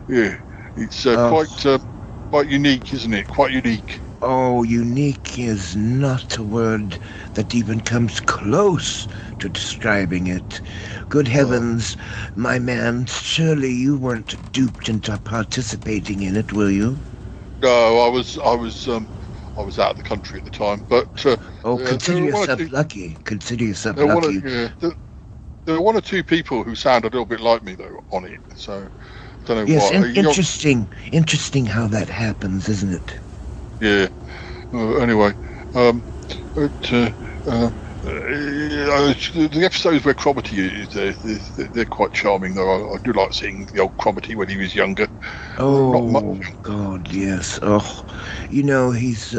yeah, it's quite unique, isn't it? Quite unique. Oh, unique is not a word that even comes close to describing it. Good heavens, my man, surely you weren't duped into participating in it, were you? No, I was out of the country at the time, but consider yourself lucky. Consider yourself lucky. There were one or two people who sound a little bit like me though on it, so I don't know yes, why. Interesting how that happens, isn't it? Yeah. Anyway, the episodes where Cromitty is there, they're quite charming though. I do like seeing the old Cromitty when he was younger. Oh God, yes. Oh, you know he's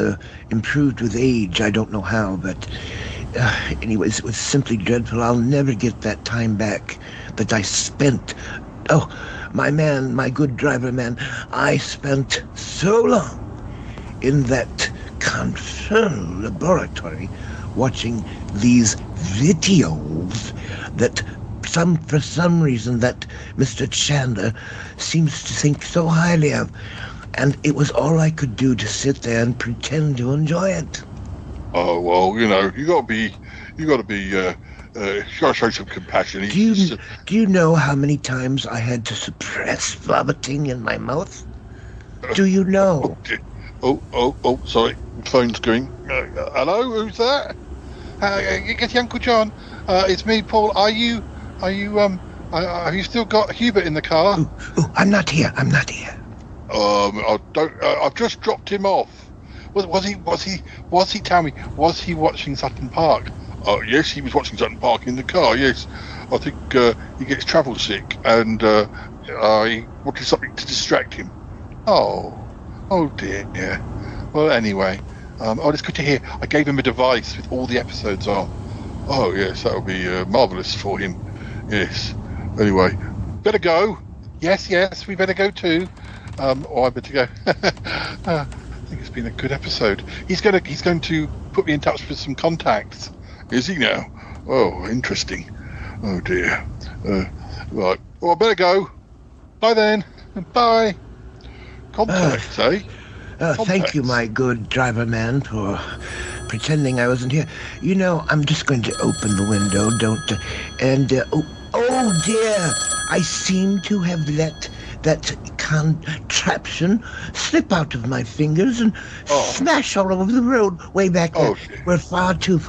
improved with age. I don't know how, but anyways, it was simply dreadful. I'll never get that time back that I spent. Oh, my man, my good driver man, I spent so long in that confernal laboratory watching these videos that for some reason that Mr. Chandler seems to think so highly of, and it was all I could do to sit there and pretend to enjoy it. Oh well, you know, you got to show some compassion. Do you know how many times I had to suppress vomiting in my mouth? Do you know? Oh, sorry, phone's going. Hello, who's that? Get Uncle John. It's me, Paul. Have you still got Hubert in the car? Oh, I'm not here. I've just dropped him off. Was he? Tell me, was he watching Sutton Park? Yes, he was watching Sutton Park in the car. Yes, I think he gets travel sick, and he wanted something to distract him. Oh dear. Yeah. Well, anyway, it's good to hear. I gave him a device with all the episodes on. Oh yes, that would be marvellous for him. Yes. Anyway, better go. Yes, we better go too. Or I better go. I think it's been a good episode. He's going to put me in touch with some contacts. Is he now? Oh, interesting. Oh dear. Right. Well, I better go. Bye then. Bye. Contacts, eh? Thank you, my good driver man, for pretending I wasn't here. You know, I'm just going to open the window, oh dear! I seem to have let that contraption slip out of my fingers and smash all over the road way back there. We're far too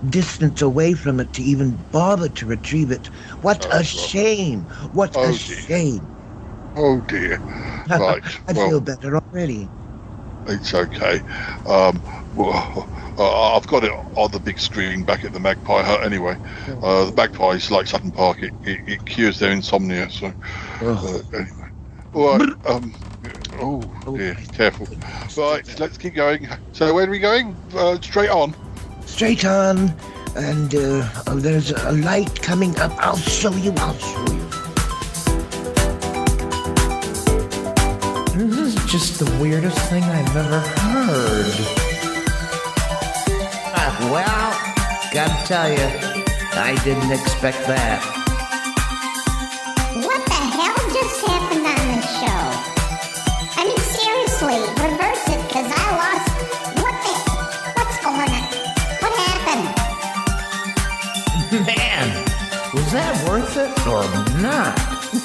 distant away from it to even bother to retrieve it. What a shame! What a shame! Oh dear. Right. I feel better already. It's okay. I've got it on the big screen back at the Magpie Hut anyway. The Magpie is like Sutton Park. It cures their insomnia. So anyway. All right. Oh dear. Careful. Right. Let's keep going. So where are we going? Straight on. Straight on. And there's a light coming up. I'll show you. This is just the weirdest thing I've ever heard. Well, gotta tell you, I didn't expect that. What the hell just happened on this show? I mean, seriously, reverse it, because I lost. What's going on? What happened? Man, was that worth it or not?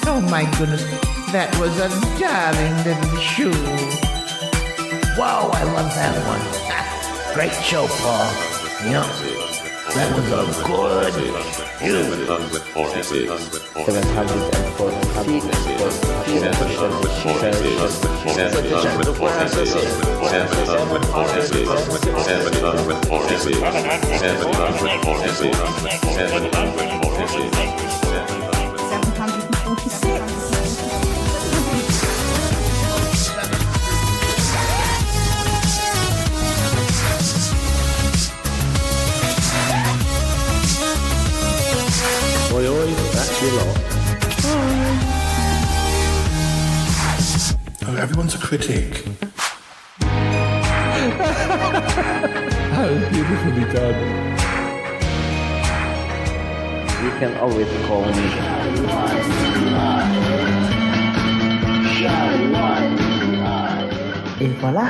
Oh my goodness, that was a darling little shoe. Whoa, I love that one. Great show, Paul. Yep, that was a good shoe. 746. Oi, that's your lot. Oh, everyone's a critic. How beautifully done. You can always call me. Et voilà.